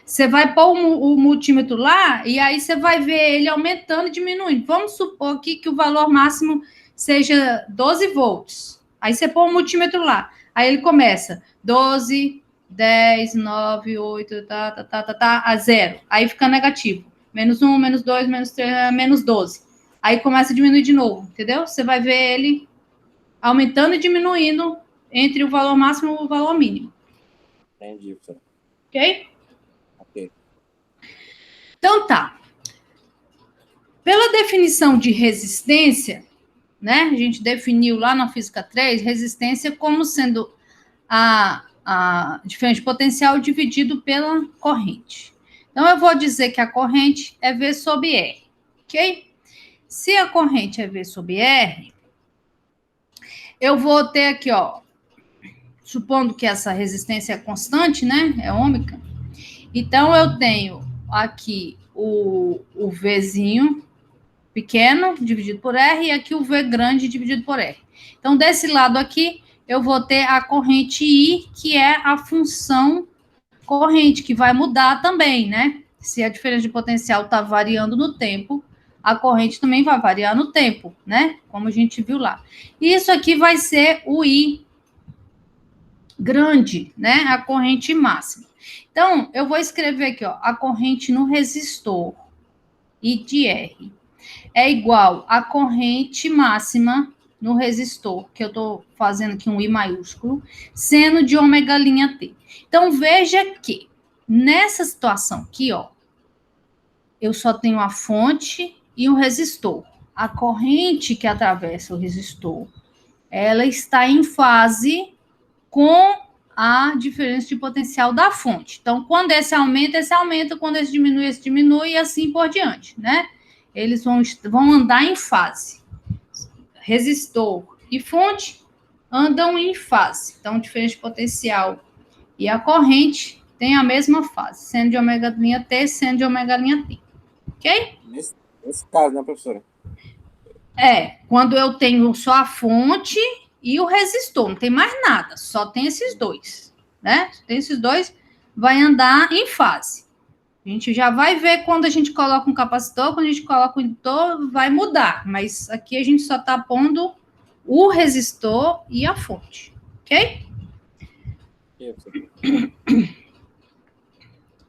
Você vai pôr o multímetro lá e aí você vai ver ele aumentando e diminuindo. Vamos supor aqui que o valor máximo seja 12 volts. Aí você põe o multímetro lá. Aí ele começa 12, 10, 9, 8, a zero. Aí fica negativo. Menos 1, menos 2, menos 3, menos 12. Aí começa a diminuir de novo, entendeu? Você vai ver ele aumentando e diminuindo entre o valor máximo e o valor mínimo. Entendi, professor. Ok? Ok. Então tá. Pela definição de resistência, né? A gente definiu lá na Física 3, resistência como sendo a diferença de potencial dividido pela corrente. Então, eu vou dizer que a corrente é V sobre R, ok? Se a corrente é V sobre R, eu vou ter aqui, ó, supondo que essa resistência é constante, né? É ômica. Então, eu tenho aqui o Vzinho pequeno dividido por R e aqui o V grande dividido por R. Então, desse lado aqui, eu vou ter a corrente I, que é a função corrente, que vai mudar também, né? Se a diferença de potencial está variando no tempo, a corrente também vai variar no tempo, né? Como a gente viu lá. Isso aqui vai ser o I grande, né? A corrente máxima. Então, eu vou escrever aqui, ó, a corrente no resistor, I de R, é igual à corrente máxima no resistor, que eu estou fazendo aqui um I maiúsculo, seno de ômega'T. Então, veja que nessa situação aqui, ó, eu só tenho a fonte e o resistor. A corrente que atravessa o resistor, ela está em fase com a diferença de potencial da fonte. Então, quando esse aumenta, quando esse diminui, e assim por diante, né? Eles vão andar em fase. Resistor e fonte andam em fase. Então, diferença de potencial e a corrente têm a mesma fase. Seno de ômega'T, seno de ômega'T. Ok? Nesse caso, né, professora? Quando eu tenho só a fonte e o resistor, não tem mais nada, só tem esses dois, né? Tem esses dois, vai andar em fase. A gente já vai ver quando a gente coloca um capacitor, quando a gente coloca um indutor, vai mudar. Mas aqui a gente só está pondo o resistor e a fonte, ok?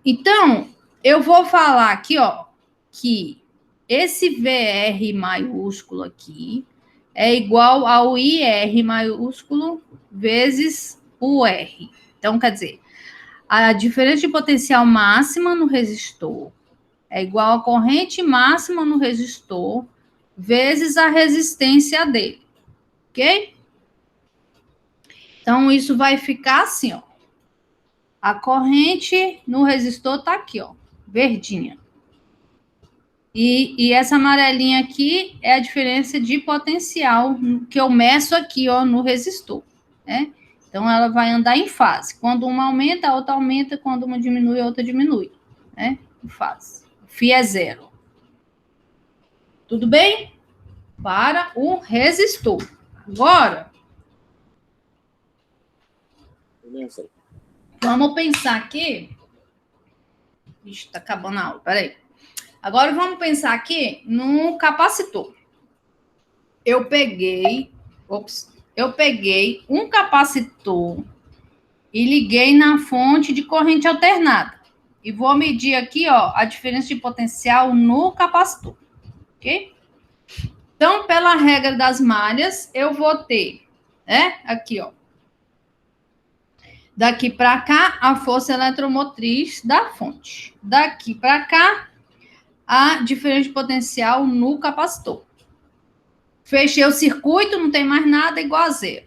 Então, eu vou falar aqui, ó, que esse VR maiúsculo aqui é igual ao IR maiúsculo vezes o R. Então, quer dizer, a diferença de potencial máxima no resistor é igual a corrente máxima no resistor vezes a resistência dele, ok? Então, isso vai ficar assim, ó. A corrente no resistor tá aqui, ó, verdinha. E essa amarelinha aqui é a diferença de potencial que eu meço aqui, ó, no resistor, né? Então, ela vai andar em fase. Quando uma aumenta, a outra aumenta. Quando uma diminui, a outra diminui, né? Em fase. Φ é zero. Tudo bem? Para o resistor. Agora, vamos pensar aqui. Ixi, tá acabando a aula, peraí. Agora vamos pensar aqui no capacitor. Eu peguei um capacitor e liguei na fonte de corrente alternada. E vou medir aqui, ó, a diferença de potencial no capacitor, ok? Então, pela regra das malhas, eu vou ter, né, aqui, ó, daqui para cá, a força eletromotriz da fonte. Daqui para cá, a diferença de potencial no capacitor. Fechei o circuito, não tem mais nada, igual a zero.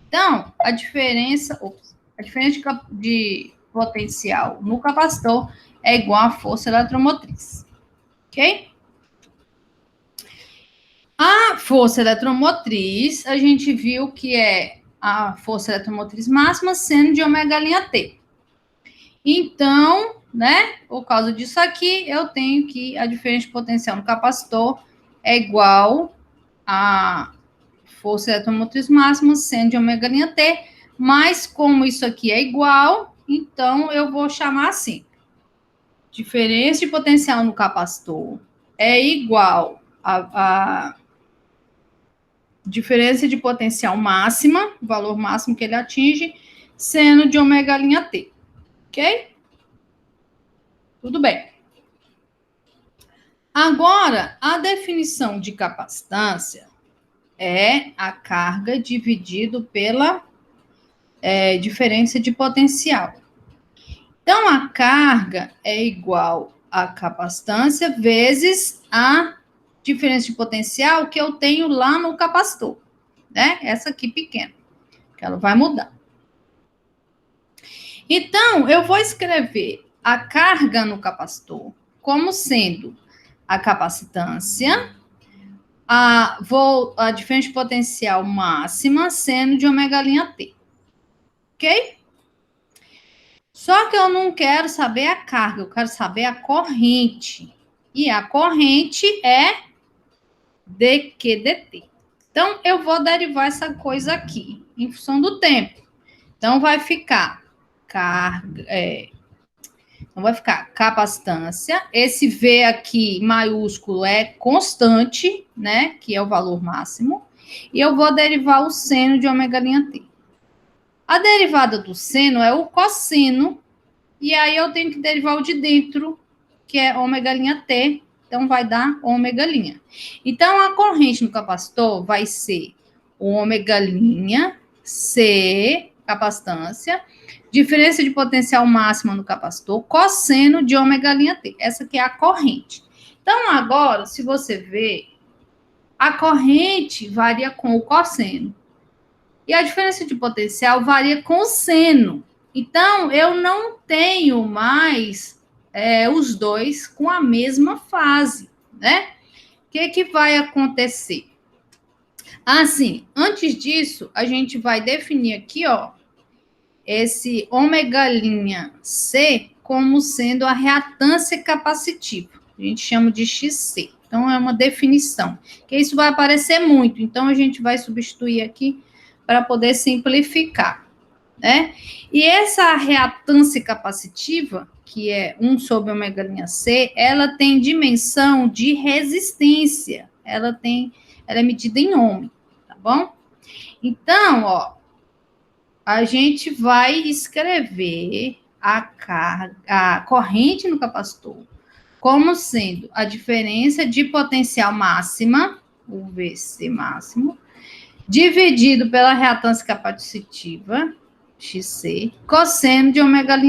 Então, a diferença de potencial no capacitor é igual à força eletromotriz. Ok? A força eletromotriz, a gente viu que é a força eletromotriz máxima seno de ômega' Então, né, por causa disso aqui, eu tenho que a diferença de potencial no capacitor é igual a força eletromotriz máxima seno de ômega', mas como isso aqui é igual, então eu vou chamar assim. Diferença de potencial no capacitor é igual a diferença de potencial máxima, o valor máximo que ele atinge, seno de ômega', ok? Tudo bem. Agora, a definição de capacitância é a carga dividido pela diferença de potencial. Então, a carga é igual a capacitância vezes a diferença de potencial que eu tenho lá no capacitor, né? Essa aqui pequena, que ela vai mudar. Então, eu vou escrever a carga no capacitor como sendo a capacitância, a diferença de potencial máxima seno de ômega', ok? Só que eu não quero saber a carga, eu quero saber a corrente. E a corrente é dQdt. Então, eu vou derivar essa coisa aqui, em função do tempo. Então, vai ficar capacitância. Esse V aqui, maiúsculo, é constante, né? Que é o valor máximo. E eu vou derivar o seno de ômega'. A derivada do seno é o cosseno. E aí, eu tenho que derivar o de dentro, que é ômega'. Então, vai dar ômega'. Então, a corrente no capacitor vai ser o ômega' C, capacitância, diferença de potencial máxima no capacitor, cosseno de ômega'. Essa aqui é a corrente. Então, agora, se você ver, a corrente varia com o cosseno. E a diferença de potencial varia com o seno. Então, eu não tenho mais os dois com a mesma fase, né? O que vai acontecer? Assim, antes disso, a gente vai definir aqui, ó, esse ômega' como sendo a reatância capacitiva. A gente chama de XC. Então, é uma definição. Que isso vai aparecer muito. Então, a gente vai substituir aqui para poder simplificar, né? E essa reatância capacitiva, que é 1 sobre ômega' ela tem dimensão de resistência. Ela é medida em ohm, tá bom? Então, ó, a gente vai escrever a corrente no capacitor como sendo a diferença de potencial máxima, o VC máximo, dividido pela reatância capacitiva, XC, cosseno de ômega'.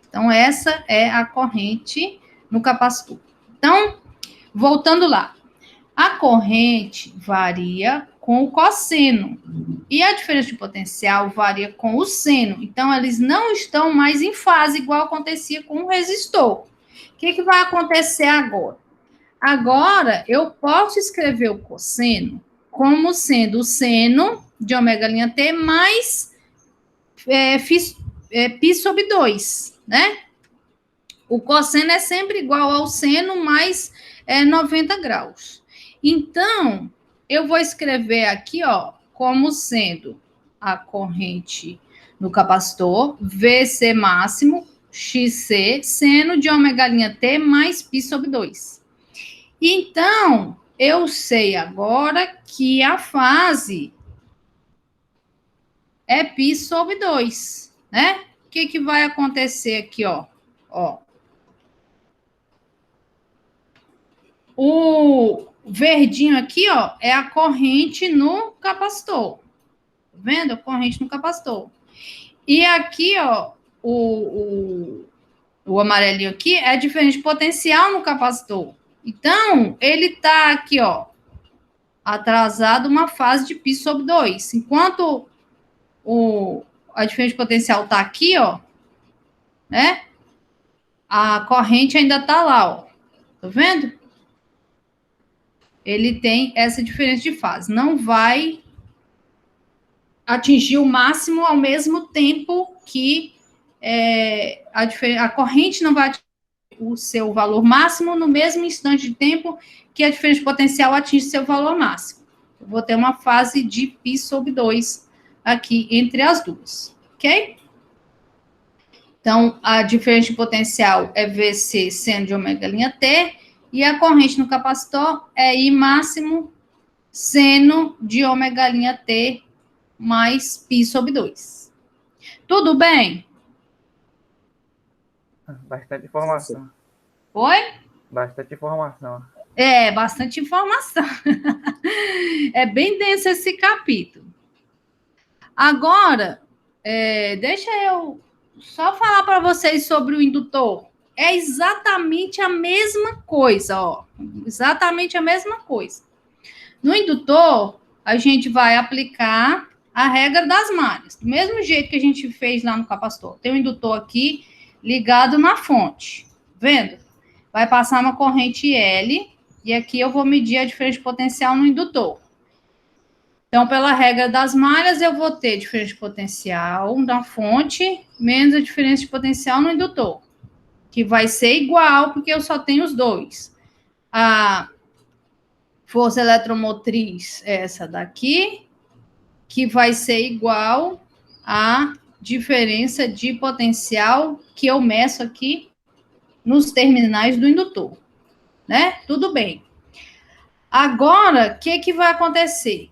Então, essa é a corrente no capacitor, Então, voltando lá. A corrente varia com o cosseno. E a diferença de potencial varia com o seno. Então, eles não estão mais em fase, igual acontecia com o resistor. O que vai acontecer agora? Agora, eu posso escrever o cosseno como sendo o seno de ômega' mais π sobre 2, né? O cosseno é sempre igual ao seno mais 90 graus. Então, eu vou escrever aqui, ó, como sendo a corrente no capacitor, VC máximo, XC, seno de ômega' mais π sobre 2. Então, eu sei agora que a fase é π sobre 2, né? O que vai acontecer aqui, ó? Ó. O verdinho aqui, ó, é a corrente no capacitor. Tá vendo? A corrente no capacitor. E aqui, ó, o amarelinho aqui é a diferença de potencial no capacitor. Então, ele tá aqui, ó, atrasado uma fase de π sobre 2. Enquanto a diferença de potencial tá aqui, ó, né? A corrente ainda tá lá, ó. Tá vendo? Ele tem essa diferença de fase. Não vai atingir o máximo ao mesmo tempo que a corrente não vai atingir o seu valor máximo no mesmo instante de tempo que a diferença de potencial atinge seu valor máximo. Eu vou ter uma fase de π sobre 2 aqui entre as duas, ok? Então, a diferença de potencial é VC seno de ômega' e a corrente no capacitor é I máximo seno de ômega' mais π sobre 2. Tudo bem? Bastante informação. Oi? Bastante informação. Bastante informação. É bem denso esse capítulo. Agora, deixa eu só falar para vocês sobre o indutor. É exatamente a mesma coisa, ó. Exatamente a mesma coisa. No indutor, a gente vai aplicar a regra das malhas. Do mesmo jeito que a gente fez lá no capacitor. Tem um indutor aqui ligado na fonte. Vendo? Vai passar uma corrente L. E aqui eu vou medir a diferença de potencial no indutor. Então, pela regra das malhas, eu vou ter diferença de potencial na fonte menos a diferença de potencial no indutor. Que vai ser igual, porque eu só tenho os dois. A força eletromotriz é essa daqui, que vai ser igual à diferença de potencial que eu meço aqui nos terminais do indutor, né? Tudo bem. Agora, o que vai acontecer?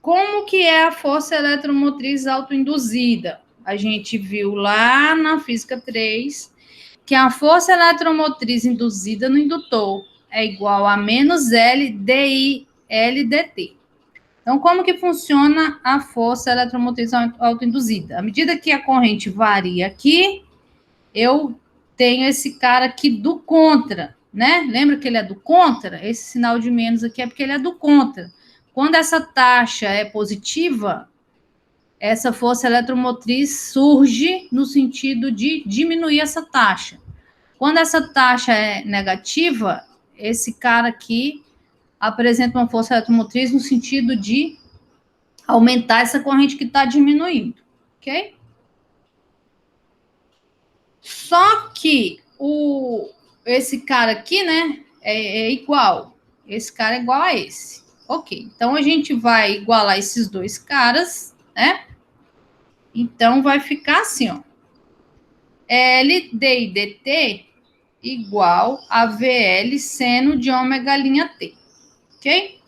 Como que é a força eletromotriz autoinduzida? A gente viu lá na física 3 que a força eletromotriz induzida no indutor é igual a menos L di L dt. Então, como que funciona a força eletromotriz autoinduzida? À medida que a corrente varia aqui, eu tenho esse cara aqui do contra, né? Lembra que ele é do contra? Esse sinal de menos aqui é porque ele é do contra. Quando essa taxa é positiva, essa força eletromotriz surge no sentido de diminuir essa taxa. Quando essa taxa é negativa, esse cara aqui apresenta uma força eletromotriz no sentido de aumentar essa corrente que está diminuindo, ok? Só que esse cara aqui, né, é igual. Esse cara é igual a esse. Ok, então a gente vai igualar esses dois caras, né? Então, vai ficar assim, ó. L di dt igual a VL seno de ômega' ok?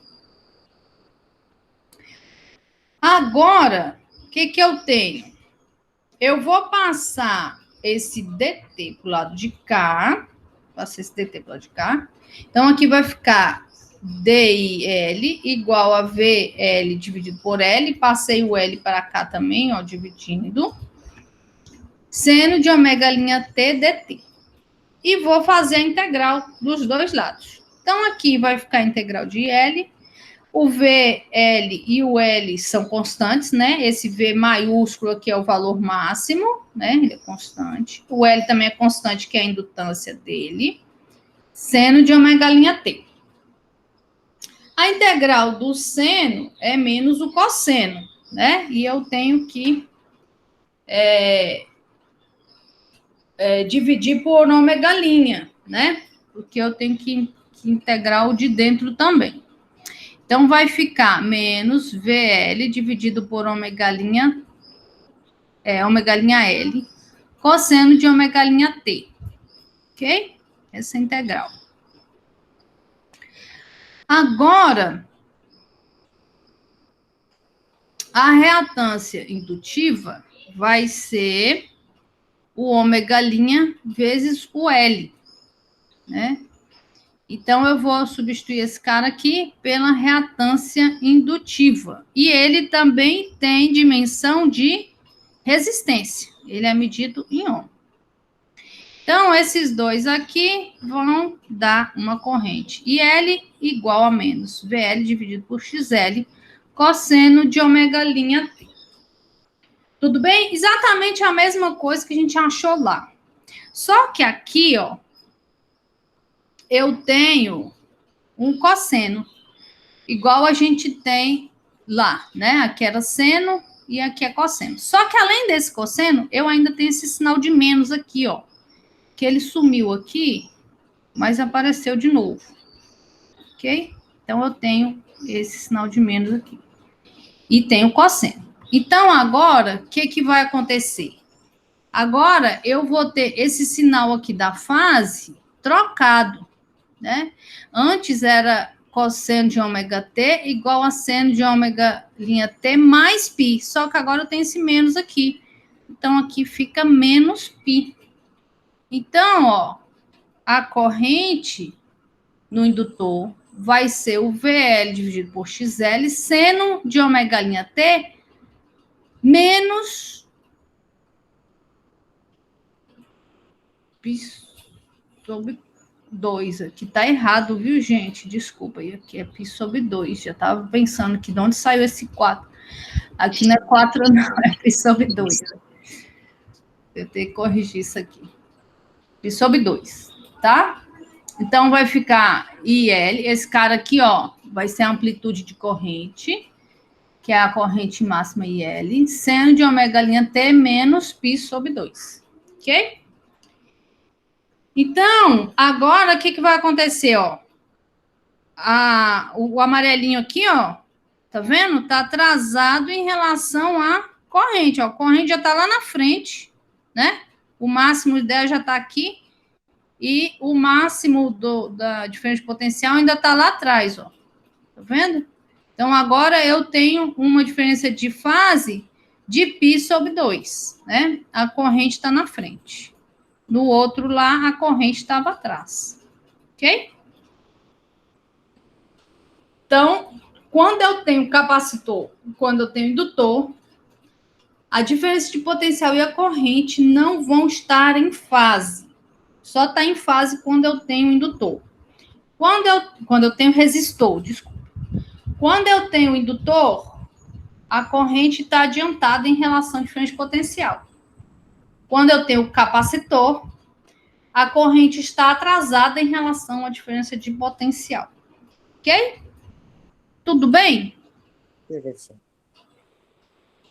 Agora, o que eu tenho? Eu vou passar esse dt para o lado de cá. Passei esse dt para o lado de cá. Então, aqui vai ficar DIL igual a VL dividido por L. Passei o L para cá também, ó, dividindo. Seno de ômega' dt. e vou fazer a integral dos dois lados. Então, aqui vai ficar a integral de L. O VL e o L são constantes, né? Esse V maiúsculo aqui é o valor máximo, né? Ele é constante. O L também é constante, que é a indutância dele. Seno de ômega' T. A integral do seno é menos o cosseno, né? E eu tenho que dividir por ômega', né? Porque eu tenho que integrar o de dentro também. Então, vai ficar menos VL dividido por ômega', ômega', cosseno de ômega' T. Ok? Essa é a integral. Agora, a reatância indutiva vai ser o ômega' vezes o L, né? Então, eu vou substituir esse cara aqui pela reatância indutiva. E ele também tem dimensão de resistência. Ele é medido em ohm. Então, esses dois aqui vão dar uma corrente. IL igual a menos VL dividido por XL, cosseno de ômega' T. Tudo bem? Exatamente a mesma coisa que a gente achou lá. Só que aqui, ó, eu tenho um cosseno, igual a gente tem lá, né? Aqui era seno e aqui é cosseno. Só que além desse cosseno, eu ainda tenho esse sinal de menos aqui, ó. Que ele sumiu aqui, mas apareceu de novo. Ok? Então, eu tenho esse sinal de menos aqui. E tenho cosseno. Então, agora, o que vai acontecer? Agora, eu vou ter esse sinal aqui da fase trocado, né? Antes era cosseno de ômega' igual a seno de ômega' mais π. Só que agora eu tenho esse menos aqui. Então, aqui fica menos π. Então, ó, a corrente no indutor vai ser o VL dividido por XL, seno de ômega' T, menos π sobre 2. Aqui tá errado, viu, gente? Desculpa, e aqui é π sobre 2. Já tava pensando que de onde saiu esse 4. Aqui não é 4, não, é π sobre 2. Eu tenho que corrigir isso aqui. Π sobre 2, tá? Então, vai ficar IL, esse cara aqui, ó, vai ser a amplitude de corrente, que é a corrente máxima IL, seno de ômega' T menos π sobre 2, ok? Então, agora, o que vai acontecer, ó? O amarelinho aqui, ó, tá vendo? Tá atrasado em relação à corrente, ó. A corrente já tá lá na frente, né? O máximo dela já tá aqui. E o máximo da diferença de potencial ainda está lá atrás, ó. Tá vendo? Então, agora eu tenho uma diferença de fase de π sobre 2, né? A corrente está na frente. No outro lá, a corrente estava atrás. Ok? Então, quando eu tenho capacitor, quando eu tenho indutor, a diferença de potencial e a corrente não vão estar em fase. Só está em fase quando eu tenho indutor. Quando eu tenho resistor, desculpa. Quando eu tenho indutor, a corrente está adiantada em relação à diferença de potencial. Quando eu tenho capacitor, a corrente está atrasada em relação à diferença de potencial. Ok? Tudo bem? O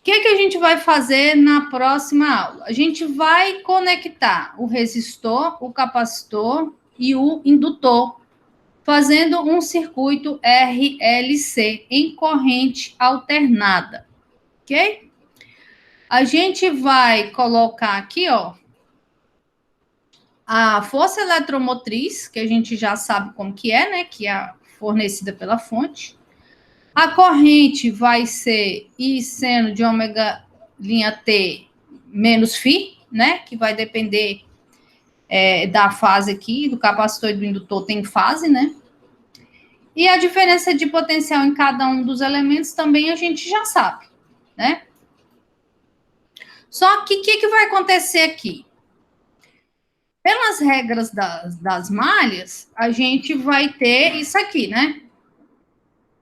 que a gente vai fazer na próxima aula? A gente vai conectar o resistor, o capacitor e o indutor, fazendo um circuito RLC em corrente alternada, ok? A gente vai colocar aqui, ó, a força eletromotriz, que a gente já sabe como que é, né? Que é fornecida pela fonte. A corrente vai ser I seno de ômega' T menos φ, né? Que vai depender da fase aqui, do capacitor e do indutor tem fase, né? E a diferença de potencial em cada um dos elementos também a gente já sabe, né? Só que o que vai acontecer aqui? Pelas regras das malhas, a gente vai ter isso aqui, né?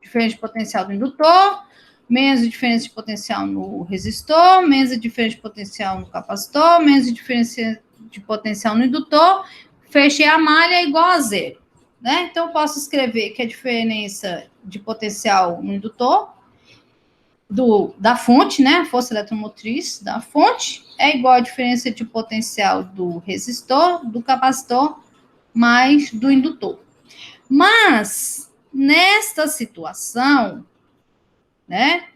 Diferença de potencial do indutor, menos a diferença de potencial no resistor, menos a diferença de potencial no capacitor, menos a diferença de potencial no indutor, fechei a malha igual a zero, né? Então, eu posso escrever que a diferença de potencial no indutor da fonte, né? A força eletromotriz da fonte é igual à diferença de potencial do resistor, do capacitor, mais do indutor. Mas, nesta situação, né?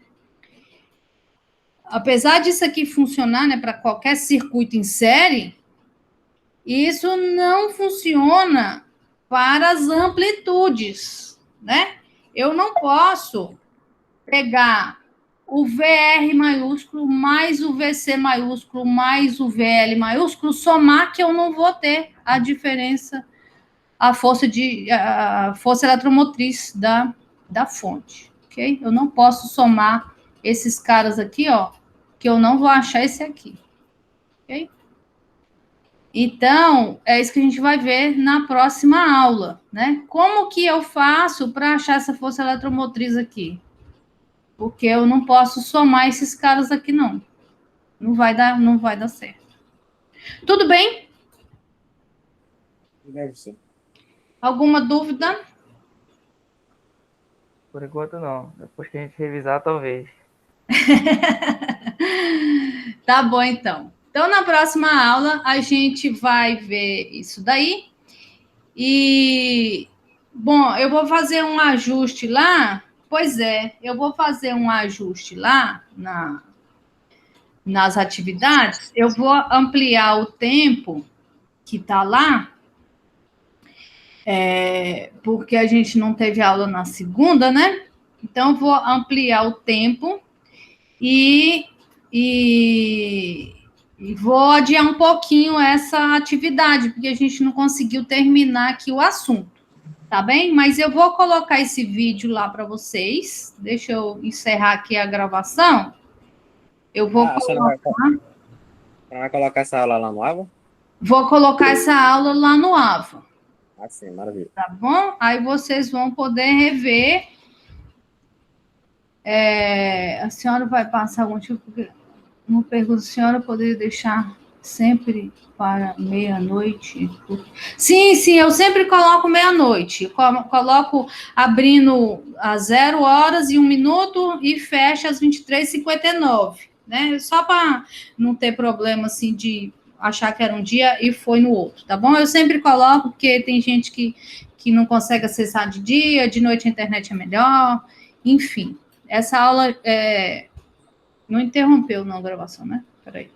Apesar disso aqui funcionar, né, para qualquer circuito em série, isso não funciona para as amplitudes, né? Eu não posso pegar o VR maiúsculo mais o VC maiúsculo mais o VL maiúsculo, somar que eu não vou ter a diferença, a força eletromotriz da fonte, ok? Eu não posso somar esses caras aqui, ó, que eu não vou achar esse aqui, ok? Então, é isso que a gente vai ver na próxima aula, né? Como que eu faço para achar essa força eletromotriz aqui? Porque eu não posso somar esses caras aqui, não. Não vai dar certo. Tudo bem? Deve ser. Alguma dúvida? Por enquanto não. Depois que a gente revisar, talvez. Tá bom, então. Então, na próxima aula, a gente vai ver isso daí. E, bom, eu vou fazer um ajuste lá. Pois é, eu vou fazer um ajuste lá nas atividades. Eu vou ampliar o tempo que está lá, porque a gente não teve aula na segunda, né? Então, eu vou ampliar o tempo e vou adiar um pouquinho essa atividade, porque a gente não conseguiu terminar aqui o assunto, tá bem? Mas eu vou colocar esse vídeo lá para vocês. Deixa eu encerrar aqui a gravação. Eu vou Você não vai colocar essa aula lá no Ava? Vou colocar essa aula lá no AVA. Ah, sim, maravilha. Tá bom? Aí vocês vão poder rever. A senhora vai passar algum tipo de... Uma pergunta, a senhora poderia deixar sempre para meia-noite? Sim, eu sempre coloco meia-noite. Coloco abrindo às 0h01 e fecha às 23h59, né? Só para não ter problema, assim, de achar que era um dia e foi no outro, tá bom? Eu sempre coloco, porque tem gente que não consegue acessar de dia, de noite a internet é melhor, enfim. Essa aula não interrompeu, não, a gravação, né? Peraí.